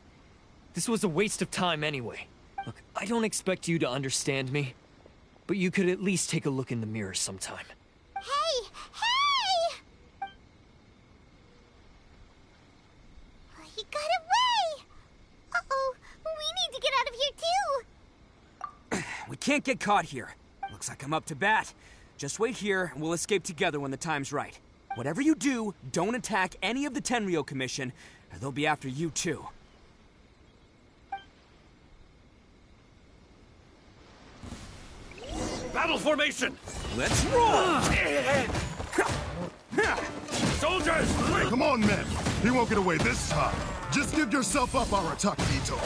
This was a waste of time anyway. Look, I don't expect you to understand me, but you could at least take a look in the mirror sometime. Hey! Hey! He got away! Uh-oh, we need to get out of here too! We can't get caught here. Looks like I'm up to bat. Just wait here, and we'll escape together when the time's right. Whatever you do, don't attack any of the Tenryou Commission, or they'll be after you too. Battle formation! Let's roll! Soldiers! Come on, men! He won't get away this time. Just give yourself up, Arataki Ito.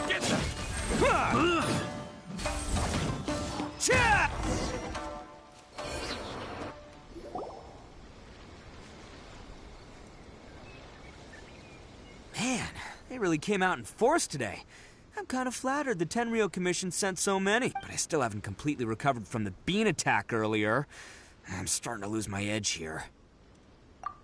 Get them! Man, they really came out in force today. I'm kind of flattered the Tenryou Commission sent so many, but I still haven't completely recovered from the bean attack earlier. I'm starting to lose my edge here.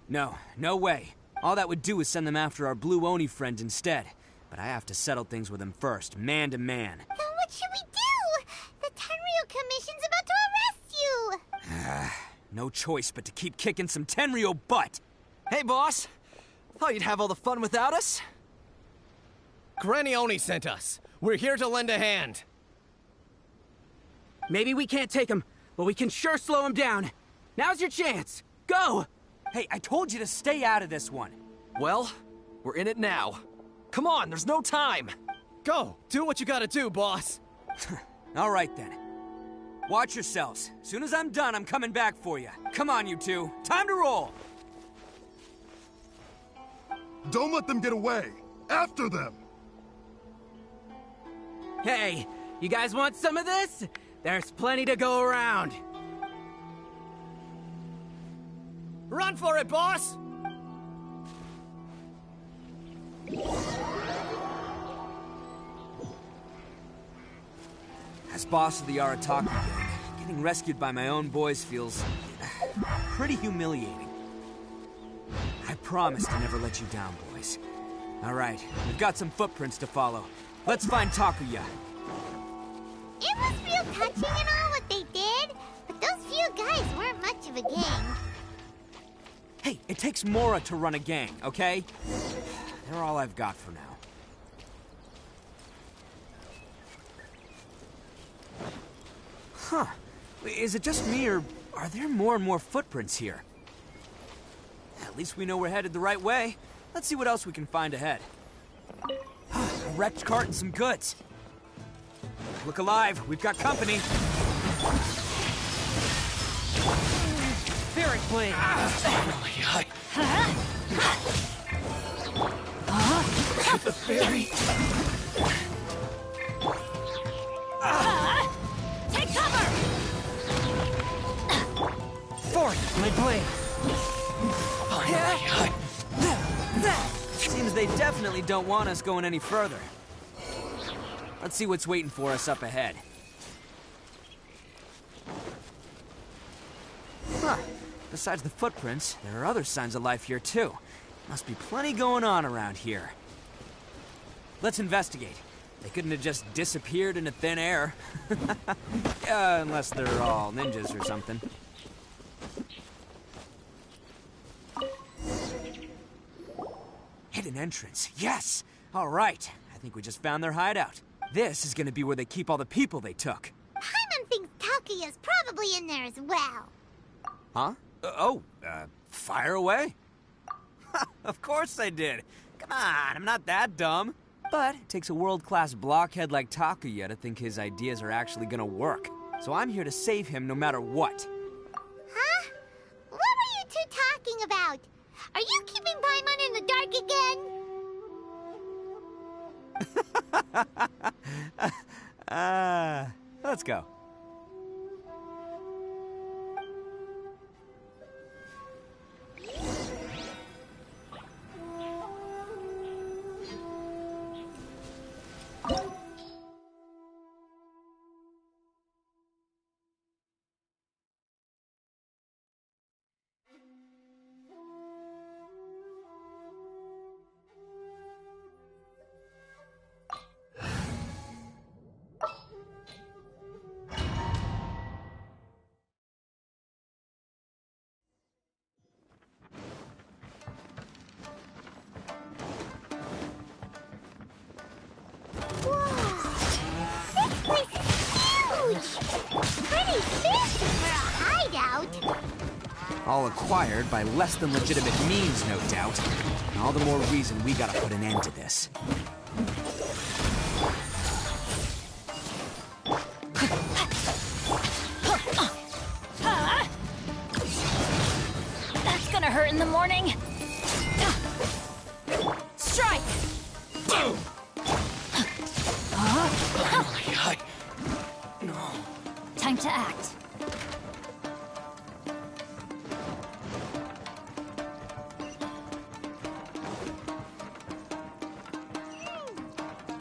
No way. All that would do is send them after our blue Oni friend instead. But I have to settle things with him first, man to man. Then what should we do? The Tenryou Commission's about to arrest you! No choice but to keep kicking some Tenryou butt. Hey, boss. Thought you'd have all the fun without us? Granny Oni sent us. We're here to lend a hand. Maybe we can't take him, but we can sure slow him down. Now's your chance. Go! Hey, I told you to stay out of this one. Well, we're in it now. Come on, there's no time. Go, do what you gotta do, boss. All right then. Watch yourselves. Soon as I'm done, I'm coming back for you. Come on, you two. Time to roll. Don't let them get away. After them. Hey, you guys want some of this? There's plenty to go around. Run for it, boss! As boss of the Arataki gang, getting rescued by my own boys feels pretty humiliating. I promise to never let you down, boys. All right, we've got some footprints to follow. Let's find Takuya. It was real touching and all what they did, but those few guys weren't much of a gang. Hey, it takes Mora to run a gang, okay? They're all I've got for now. Huh. Is it just me, or are there more and more footprints here? At least we know we're headed the right way. Let's see what else we can find ahead. A wrecked cart and some goods. Look alive, we've got company. Spirit Blade! Finally, the fairy. Take cover! Forth, my blade! Finally, Seems they definitely don't want us going any further. Let's see what's waiting for us up ahead. Huh. Besides the footprints, there are other signs of life here too. Must be plenty going on around here. Let's investigate. They couldn't have just disappeared into thin air. Unless they're all ninjas or something. Hidden entrance, yes! All right, I think we just found their hideout. This is gonna be where they keep all the people they took. Paimon thinks Takuya's probably in there as well. Huh? Fire away. Of course I did. Come on, I'm not that dumb. But it takes a world-class blockhead like Takuya to think his ideas are actually gonna work. So I'm here to save him no matter what. Huh? What were you two talking about? Are you keeping Paimon in the dark again? Let's go. All acquired by less than legitimate means, no doubt. And all the more reason we gotta put an end to this. That's gonna hurt in the morning. Strike! Boom! Finally, No. Time to act.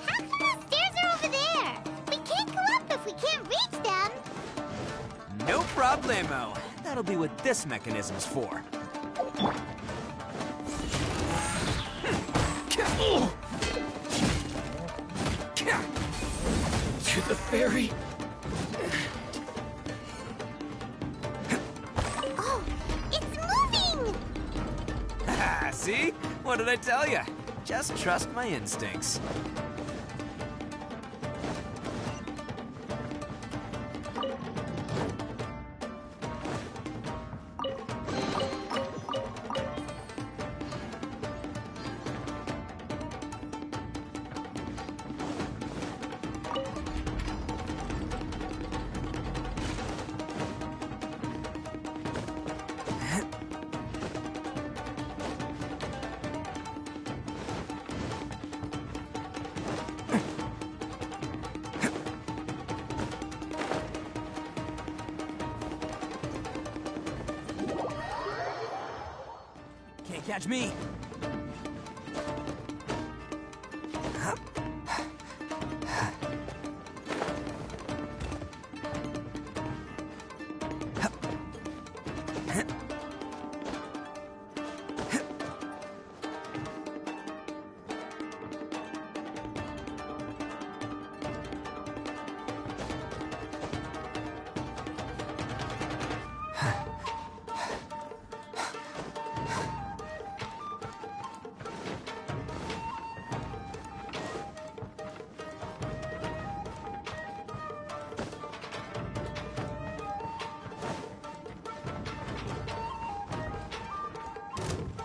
How come the stairs are over there? We can't go up if we can't reach them. No problemo. That'll be what this mechanism's for. To the ferry. Oh, it's moving! See? What did I tell you? Just trust my instincts. Can't catch me.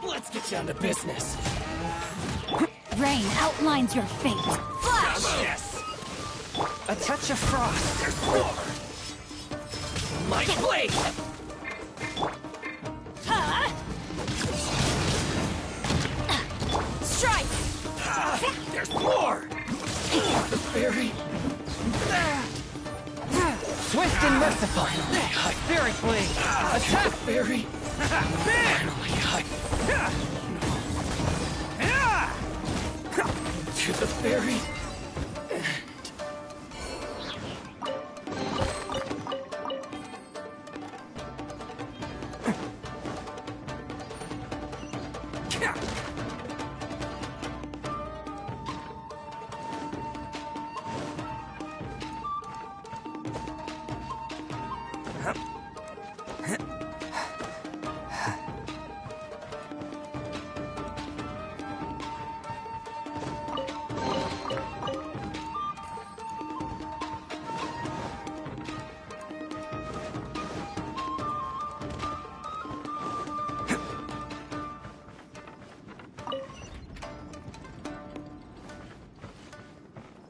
Let's get down to business. Rain outlines your fate. Flash! Yes. A touch of frost. There's more. My blade. Huh? Strike! There's more. The ferry. Swift and merciful. Spirit blade. Attack! The ferry. Finally, to the ferry.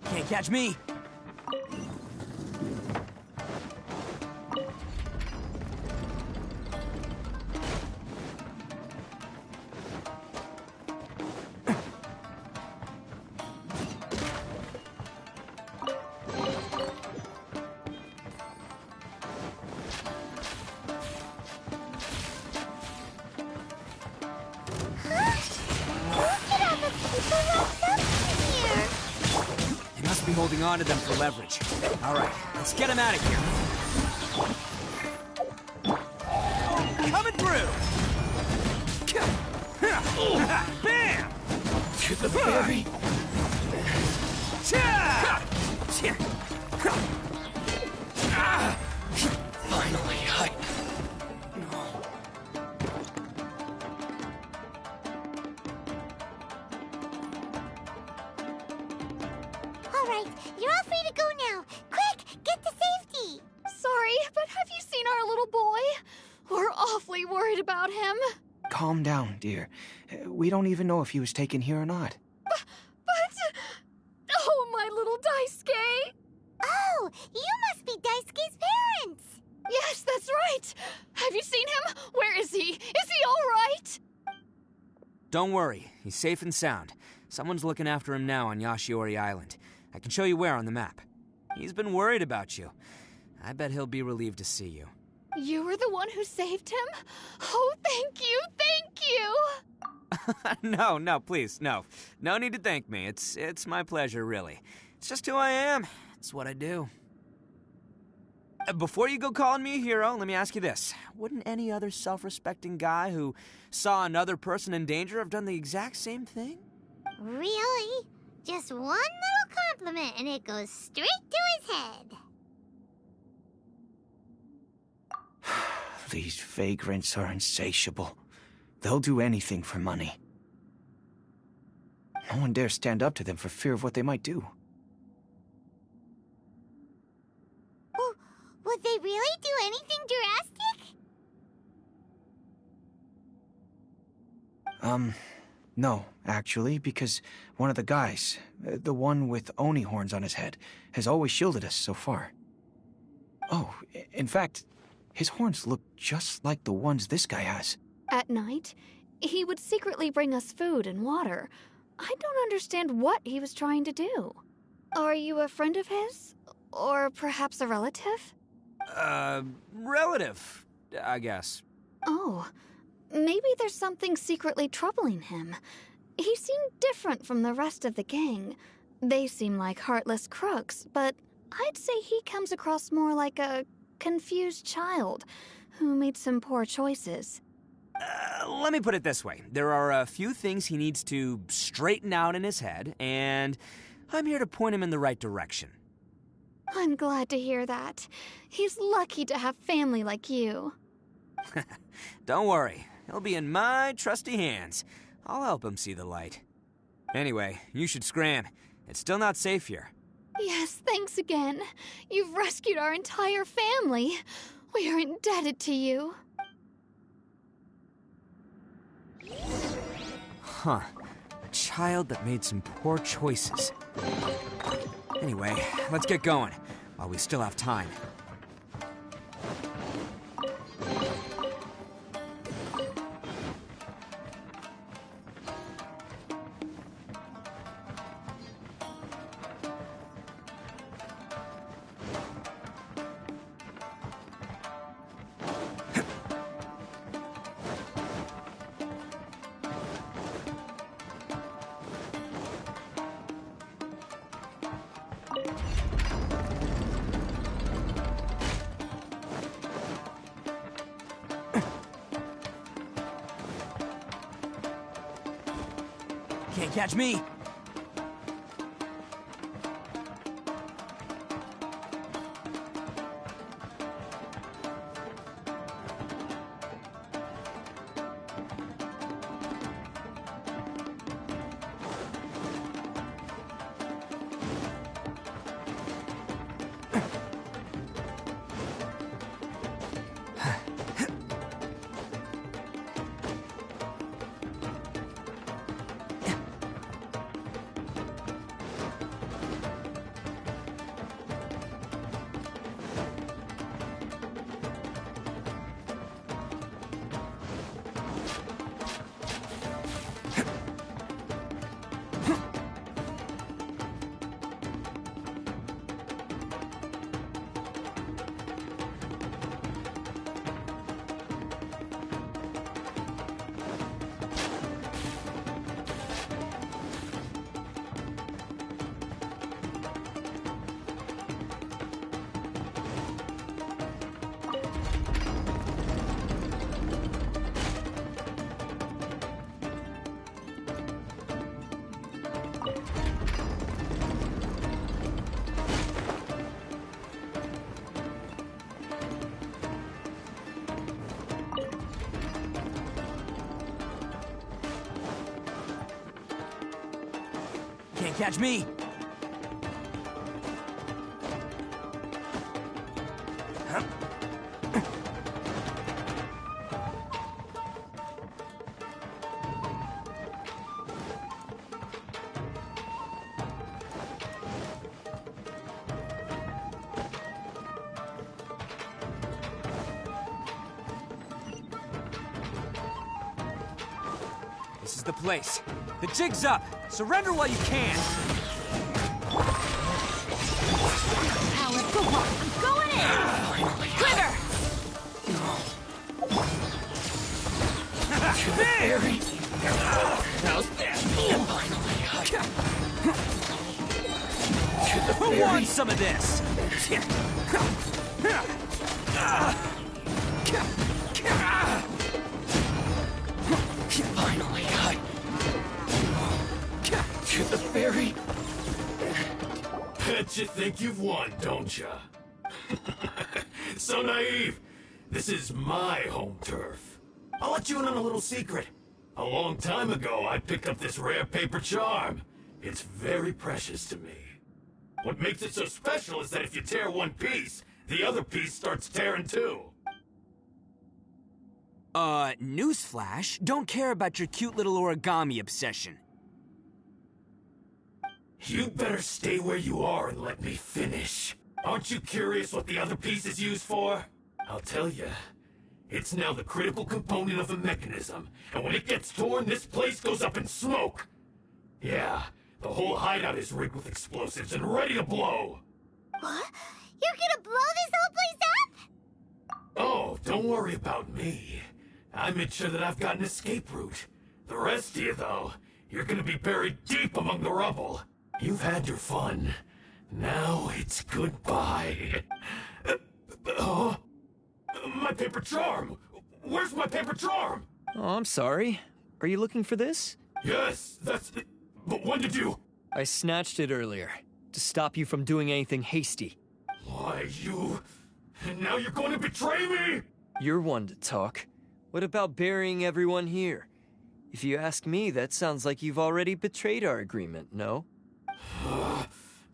Can't catch me. Be holding on to them for leverage. All right, let's get them out of here. Coming through! Bam! To the ferry. Finally, Alright, you're all free to go now. Quick, get to safety! Sorry, but have you seen our little boy? We're awfully worried about him. Calm down, dear. We don't even know if he was taken here or not. But... Oh, my little Daisuke! Oh, you must be Daisuke's parents! Yes, that's right! Have you seen him? Where is he? Is he all right? Don't worry, he's safe and sound. Someone's looking after him now on Yashiori Island. I can show you where on the map. He's been worried about you. I bet he'll be relieved to see you. You were the one who saved him? Oh, thank you, thank you! No, please, no. No need to thank me. It's my pleasure, really. It's just who I am. It's what I do. Before you go calling me a hero, let me ask you this. Wouldn't any other self-respecting guy who saw another person in danger have done the exact same thing? Really? Just one little compliment and it goes straight to his head. These vagrants are insatiable. They'll do anything for money. No one dares stand up to them for fear of what they might do. Would they really do anything drastic? No, actually, because one of the guys, the one with Oni horns on his head, has always shielded us so far. Oh, in fact, his horns look just like the ones this guy has. At night, he would secretly bring us food and water. I don't understand what he was trying to do. Are you a friend of his? Or perhaps a relative? Relative, I guess. Oh, maybe there's something secretly troubling him. He seemed different from the rest of the gang. They seem like heartless crooks, but I'd say he comes across more like a confused child who made some poor choices. Let me put it this way. There are a few things he needs to straighten out in his head, and I'm here to point him in the right direction. I'm glad to hear that. He's lucky to have family like you. Don't worry. He'll be in my trusty hands. I'll help him see the light. Anyway, you should scram. It's still not safe here. Yes, thanks again. You've rescued our entire family. We are indebted to you. Huh. A child that made some poor choices. Anyway, let's get going, while we still have time. Can't catch me! Can't catch me! This is the place. The jig's up. Surrender while you can. Power, go on. I'm going in. Quiver. To the fairy. How's that? Finally, to the Who fairy. wants some of this? Finally, to the fairy. Bet you think you've won, don't ya? So naive. This is my home turf. I'll let you in on a little secret. A long time ago, I picked up this rare paper charm. It's very precious to me. What makes it so special is that if you tear one piece, the other piece starts tearing too. Newsflash, don't care about your cute little origami obsession. You better stay where you are and let me finish. Aren't you curious what the other piece is used for? I'll tell you. It's now the critical component of the mechanism, and when it gets torn, this place goes up in smoke. Yeah, the whole hideout is rigged with explosives and ready to blow. What? You're gonna blow this whole place up? Oh, don't worry about me. I made sure that I've got an escape route. The rest of you, though, you're gonna be buried deep among the rubble. You've had your fun. Now it's goodbye. My paper charm! Where's my paper charm? Oh, I'm sorry. Are you looking for this? Yes, that's it. But when did you... I snatched it earlier, to stop you from doing anything hasty. Why, you... And now you're going to betray me? You're one to talk. What about burying everyone here? If you ask me, that sounds like you've already betrayed our agreement, no?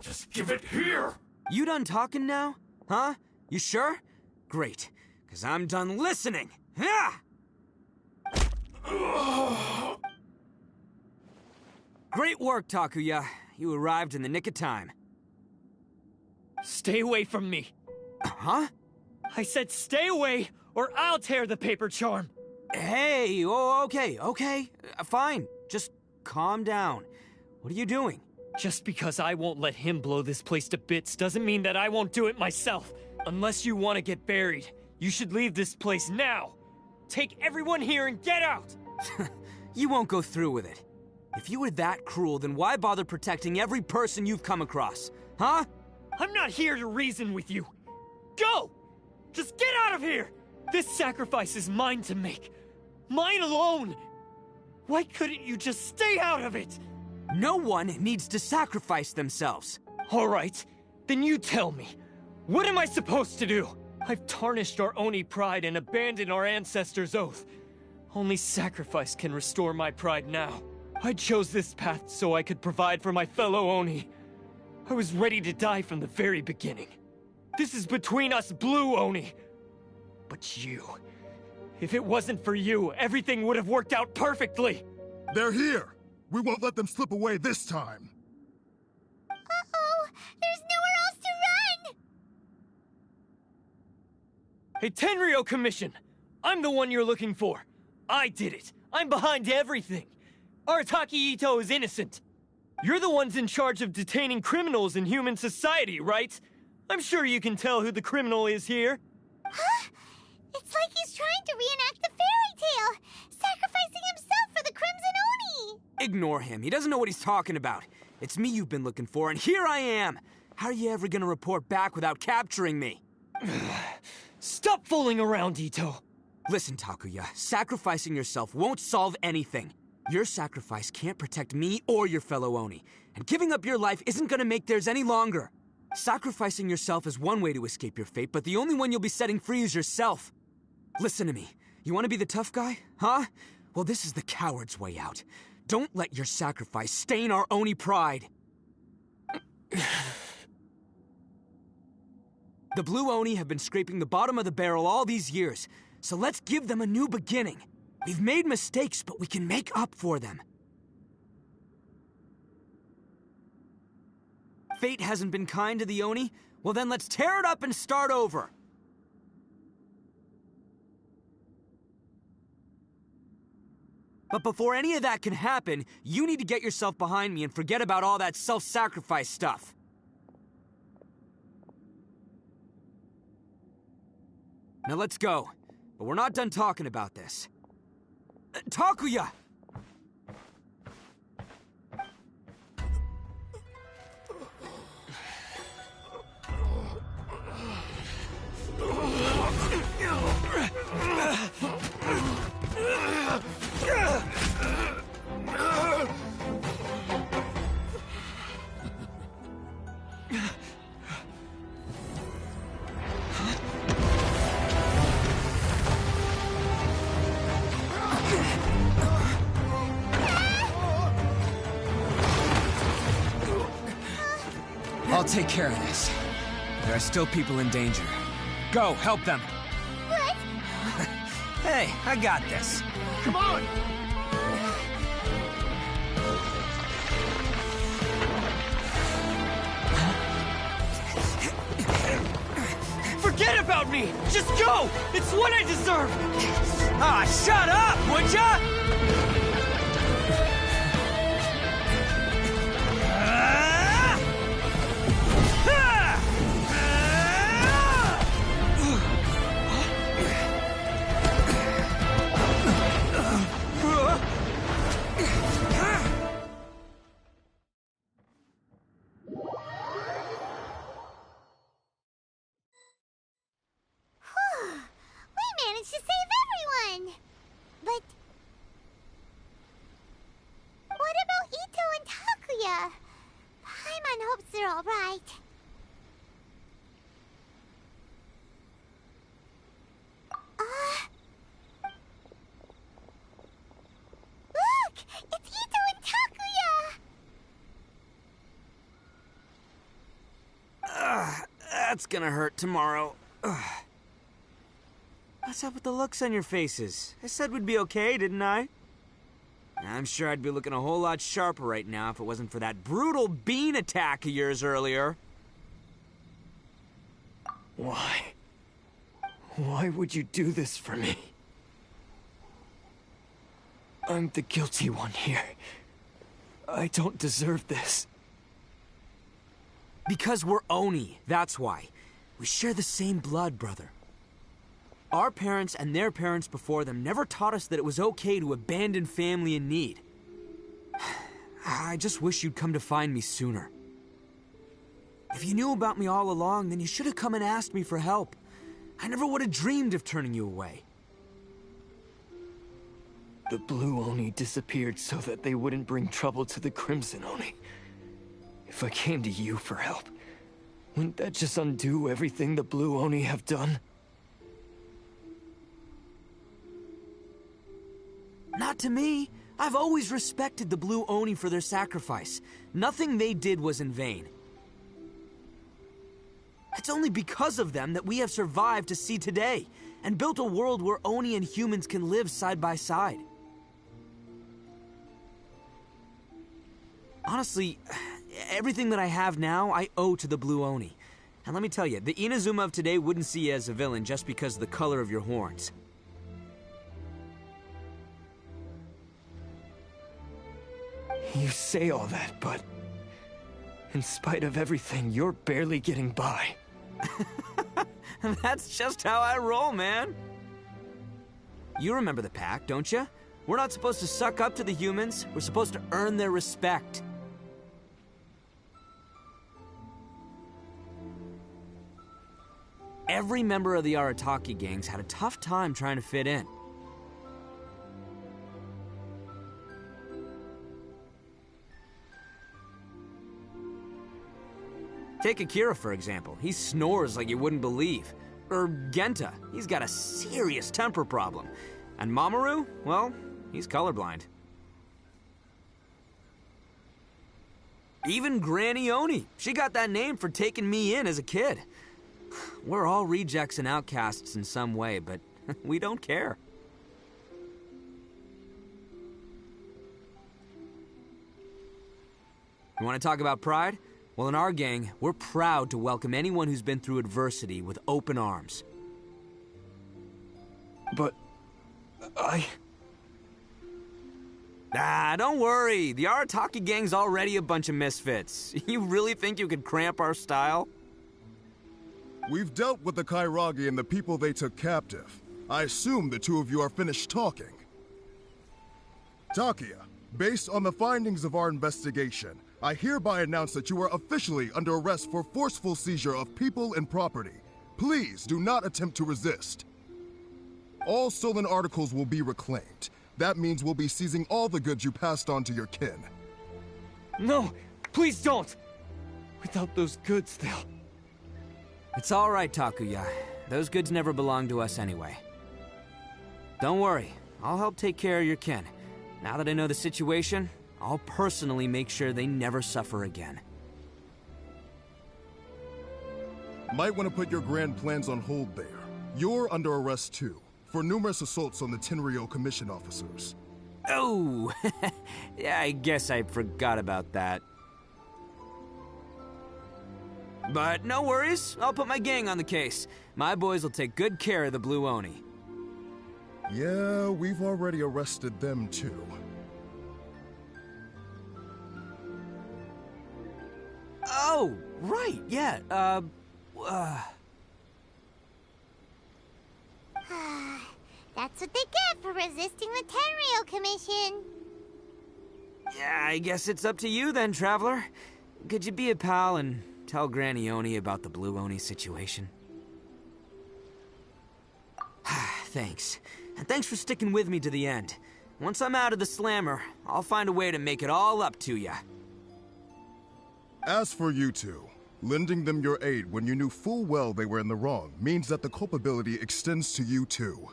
Just give it here! You done talking now? Huh? You sure? Great, because I'm done listening. Ah! Great work, Takuya. You arrived in the nick of time. Stay away from me. Huh? I said stay away, or I'll tear the paper charm. Hey, oh, okay. Fine. Just calm down. What are you doing? Just because I won't let him blow this place to bits doesn't mean that I won't do it myself. Unless you want to get buried, you should leave this place now. Take everyone here and get out! You won't go through with it. If you were that cruel, then why bother protecting every person you've come across? Huh? I'm not here to reason with you. Go! Just get out of here! This sacrifice is mine to make. Mine alone! Why couldn't you just stay out of it? No one needs to sacrifice themselves. All right, then you tell me. What am I supposed to do? I've tarnished our Oni pride and abandoned our ancestors' oath. Only sacrifice can restore my pride now. I chose this path so I could provide for my fellow Oni. I was ready to die from the very beginning. This is between us Blue Oni. But you... If it wasn't for you, everything would have worked out perfectly! They're here! We won't let them slip away this time! Uh-oh! There's nowhere else to run! Hey, Tenryo Commission! I'm the one you're looking for. I did it. I'm behind everything. Arataki Ito is innocent. You're the ones in charge of detaining criminals in human society, right? I'm sure you can tell who the criminal is here. Huh? It's like he's trying to reenact the fairy tale, sacrificing himself for the Crimson Oni! Ignore him. He doesn't know what he's talking about. It's me you've been looking for, and here I am! How are you ever gonna report back without capturing me? Stop fooling around, Ito! Listen, Takuya, sacrificing yourself won't solve anything. Your sacrifice can't protect me or your fellow Oni, and giving up your life isn't gonna make theirs any longer. Sacrificing yourself is one way to escape your fate, but the only one you'll be setting free is yourself. Listen to me. You want to be the tough guy? Huh? Well, this is the coward's way out. Don't let your sacrifice stain our Oni pride. The Blue Oni have been scraping the bottom of the barrel all these years, so let's give them a new beginning. We've made mistakes, but we can make up for them. Fate hasn't been kind to the Oni? Well then let's tear it up and start over. But before any of that can happen, you need to get yourself behind me and forget about all that self-sacrifice stuff. Now let's go. But we're not done talking about this. Takuya! I'll take care of this. There are still people in danger. Go, help them. What? Hey, I got this. Come on! Forget about me! Just go! It's what I deserve! Ah, shut up, would ya? We managed to save everyone! But... what about Ito and Takuya? Paimon hopes they're alright. Look! It's Ito and Takuya! That's gonna hurt tomorrow. What's up with the looks on your faces? I said we'd be okay, didn't I? I'm sure I'd be looking a whole lot sharper right now if it wasn't for that brutal bean attack of yours earlier. Why? Why would you do this for me? I'm the guilty one here. I don't deserve this. Because we're Oni, that's why. We share the same blood, brother. Our parents and their parents before them never taught us that it was okay to abandon family in need. I just wish you'd come to find me sooner. If you knew about me all along, then you should have come and asked me for help. I never would have dreamed of turning you away. The Blue Oni disappeared so that they wouldn't bring trouble to the Crimson Oni. If I came to you for help, wouldn't that just undo everything the Blue Oni have done? Not to me. I've always respected the Blue Oni for their sacrifice. Nothing they did was in vain. It's only because of them that we have survived to see today, and built a world where Oni and humans can live side by side. Honestly, everything that I have now, I owe to the Blue Oni. And let me tell you, the Inazuma of today wouldn't see you as a villain just because of the color of your horns. You say all that, but in spite of everything, you're barely getting by. That's just how I roll, man. You remember the pact, don't you? We're not supposed to suck up to the humans. We're supposed to earn their respect. Every member of the Arataki gangs had a tough time trying to fit in. Take Akira, for example. He snores like you wouldn't believe. Or Genta. He's got a serious temper problem. And Mamoru? Well, he's colorblind. Even Granny Oni. She got that name for taking me in as a kid. We're all rejects and outcasts in some way, but we don't care. You want to talk about pride? Well, in our gang, we're proud to welcome anyone who's been through adversity with open arms. But... Ah, don't worry. The Arataki gang's already a bunch of misfits. You really think you could cramp our style? We've dealt with the Kairagi and the people they took captive. I assume the two of you are finished talking. Takia, based on the findings of our investigation, I hereby announce that you are officially under arrest for forceful seizure of people and property. Please do not attempt to resist. All stolen articles will be reclaimed. That means we'll be seizing all the goods you passed on to your kin. No, please don't! Without those goods, they'll... It's all right, Takuya. Those goods never belonged to us anyway. Don't worry, I'll help take care of your kin. Now that I know the situation, I'll personally make sure they never suffer again. Might want to put your grand plans on hold there. You're under arrest too, for numerous assaults on the Tenryo Commission officers. Oh, yeah, I guess I forgot about that. But no worries, I'll put my gang on the case. My boys will take good care of the Blue Oni. Yeah, we've already arrested them too. Oh, right, yeah, That's what they get for resisting the Tenryo Commission. Yeah, I guess it's up to you then, Traveler. Could you be a pal and tell Granny Oni about the Blue Oni situation? Thanks. And thanks for sticking with me to the end. Once I'm out of the slammer, I'll find a way to make it all up to ya. As for you two, lending them your aid when you knew full well they were in the wrong means that the culpability extends to you too.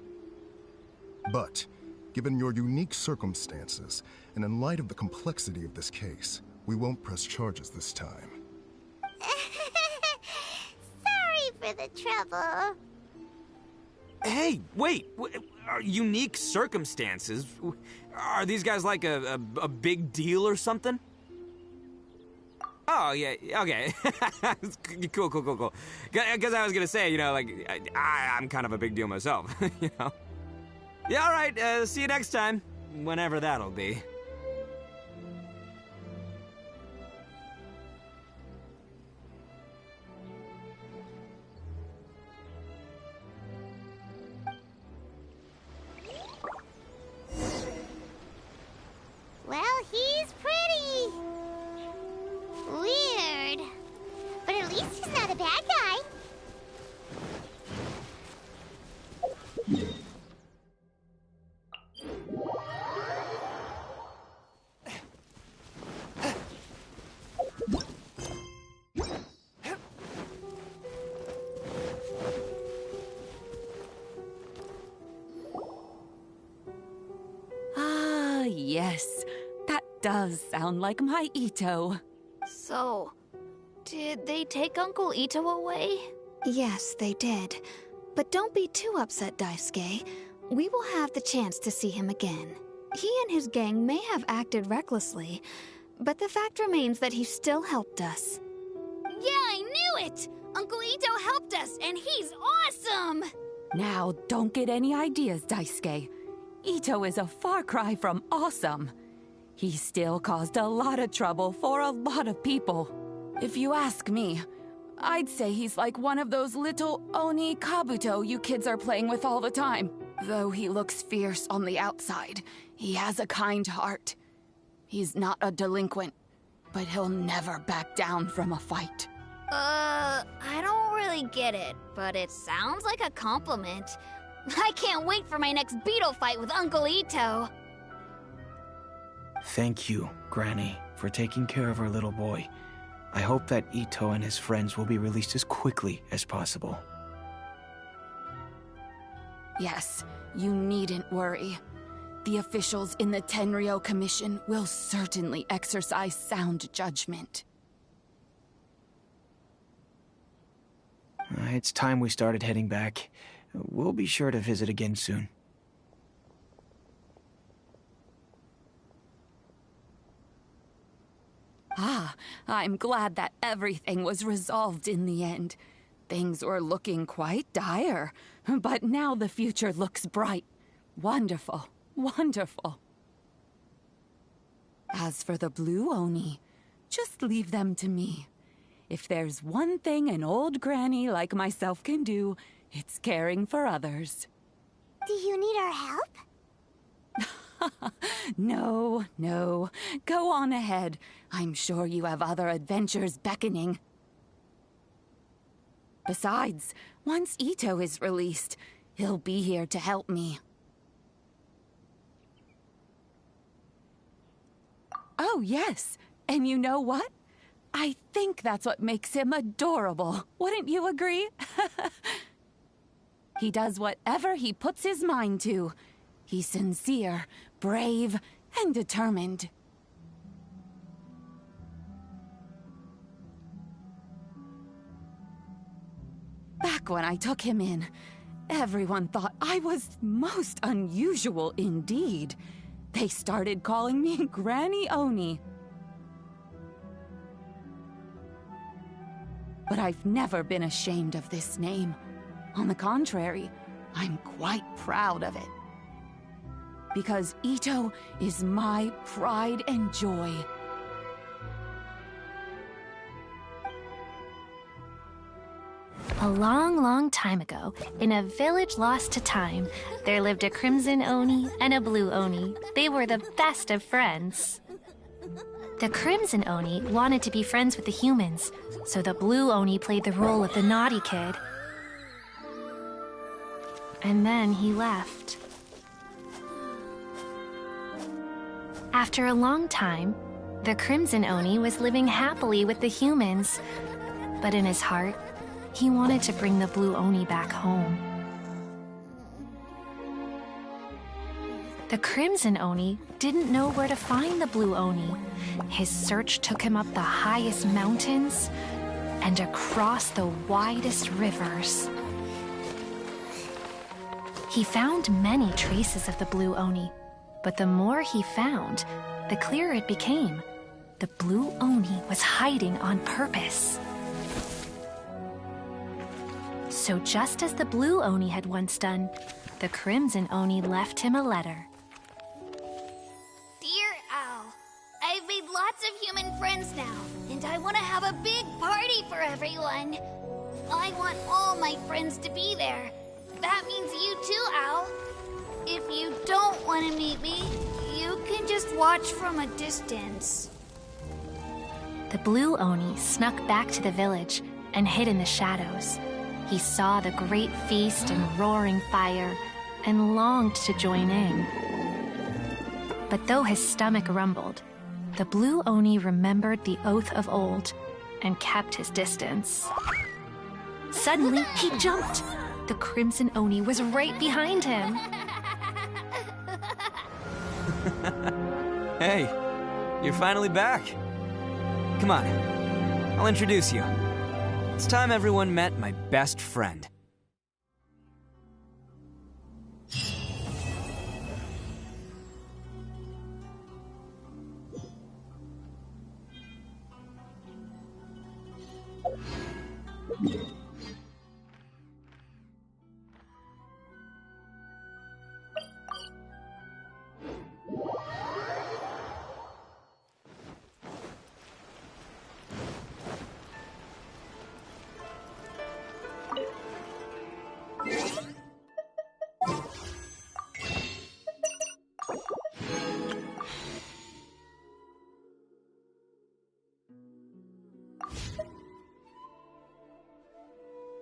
But, given your unique circumstances, and in light of the complexity of this case, we won't press charges this time. Sorry for the trouble. Hey, wait, are unique circumstances? Are these guys like a big deal or something? Oh, yeah, okay. Cool. Because I was gonna say, you know, like, I'm kind of a big deal myself, you know? Yeah, all right, see you next time, whenever that'll be. Well, he's pretty. Weird. But at least he's not a bad guy. Ah, yes. That does sound like my Ito. So, did they take Uncle Ito away? Yes, they did. But don't be too upset, Daisuke. We will have the chance to see him again. He and his gang may have acted recklessly, but the fact remains that he still helped us. Yeah, I knew it! Uncle Ito helped us, and he's awesome! Now, don't get any ideas, Daisuke. Ito is a far cry from awesome. He still caused a lot of trouble for a lot of people. If you ask me, I'd say he's like one of those little Oni Kabuto you kids are playing with all the time. Though he looks fierce on the outside, he has a kind heart. He's not a delinquent, but he'll never back down from a fight. I don't really get it, but it sounds like a compliment. I can't wait for my next beetle fight with Uncle Ito. Thank you, Granny, for taking care of our little boy. I hope that Ito and his friends will be released as quickly as possible. Yes, you needn't worry. The officials in the Tenryo Commission will certainly exercise sound judgment. It's time we started heading back. We'll be sure to visit again soon. Ah, I'm glad that everything was resolved in the end. Things were looking quite dire, but now the future looks bright. Wonderful, wonderful. As for the blue Oni, just leave them to me. If there's one thing an old granny like myself can do, it's caring for others. Do you need our help? No. Go on ahead. I'm sure you have other adventures beckoning. Besides, once Ito is released, he'll be here to help me. Oh, yes. And you know what? I think that's what makes him adorable. Wouldn't you agree? He does whatever he puts his mind to. He's sincere, brave, and determined. Back when I took him in, everyone thought I was most unusual indeed. They started calling me Granny Oni. But I've never been ashamed of this name. On the contrary, I'm quite proud of it. Because Ito is my pride and joy. A long time ago, in a village lost to time, there lived a crimson Oni and a blue Oni. They were the best of friends. The crimson Oni wanted to be friends with the humans, so the blue Oni played the role of the naughty kid. And then he left. After a long time, the crimson Oni was living happily with the humans, but in his heart, he wanted to bring the blue Oni back home. The crimson Oni didn't know where to find the blue Oni. His search took him up the highest mountains and across the widest rivers. He found many traces of the blue Oni, but the more he found, the clearer it became. The blue Oni was hiding on purpose. So just as the blue Oni had once done, the crimson Oni left him a letter. Dear Owl, I've made lots of human friends now, and I want to have a big party for everyone. I want all my friends to be there. That means you too, Owl. If you don't want to meet me, you can just watch from a distance. The blue Oni snuck back to the village and hid in the shadows. He saw the great feast and roaring fire and longed to join in. But though his stomach rumbled, the blue Oni remembered the oath of old and kept his distance. Suddenly, he jumped. The crimson Oni was right behind him. Hey, you're finally back. Come on, I'll introduce you. It's time everyone met my best friend.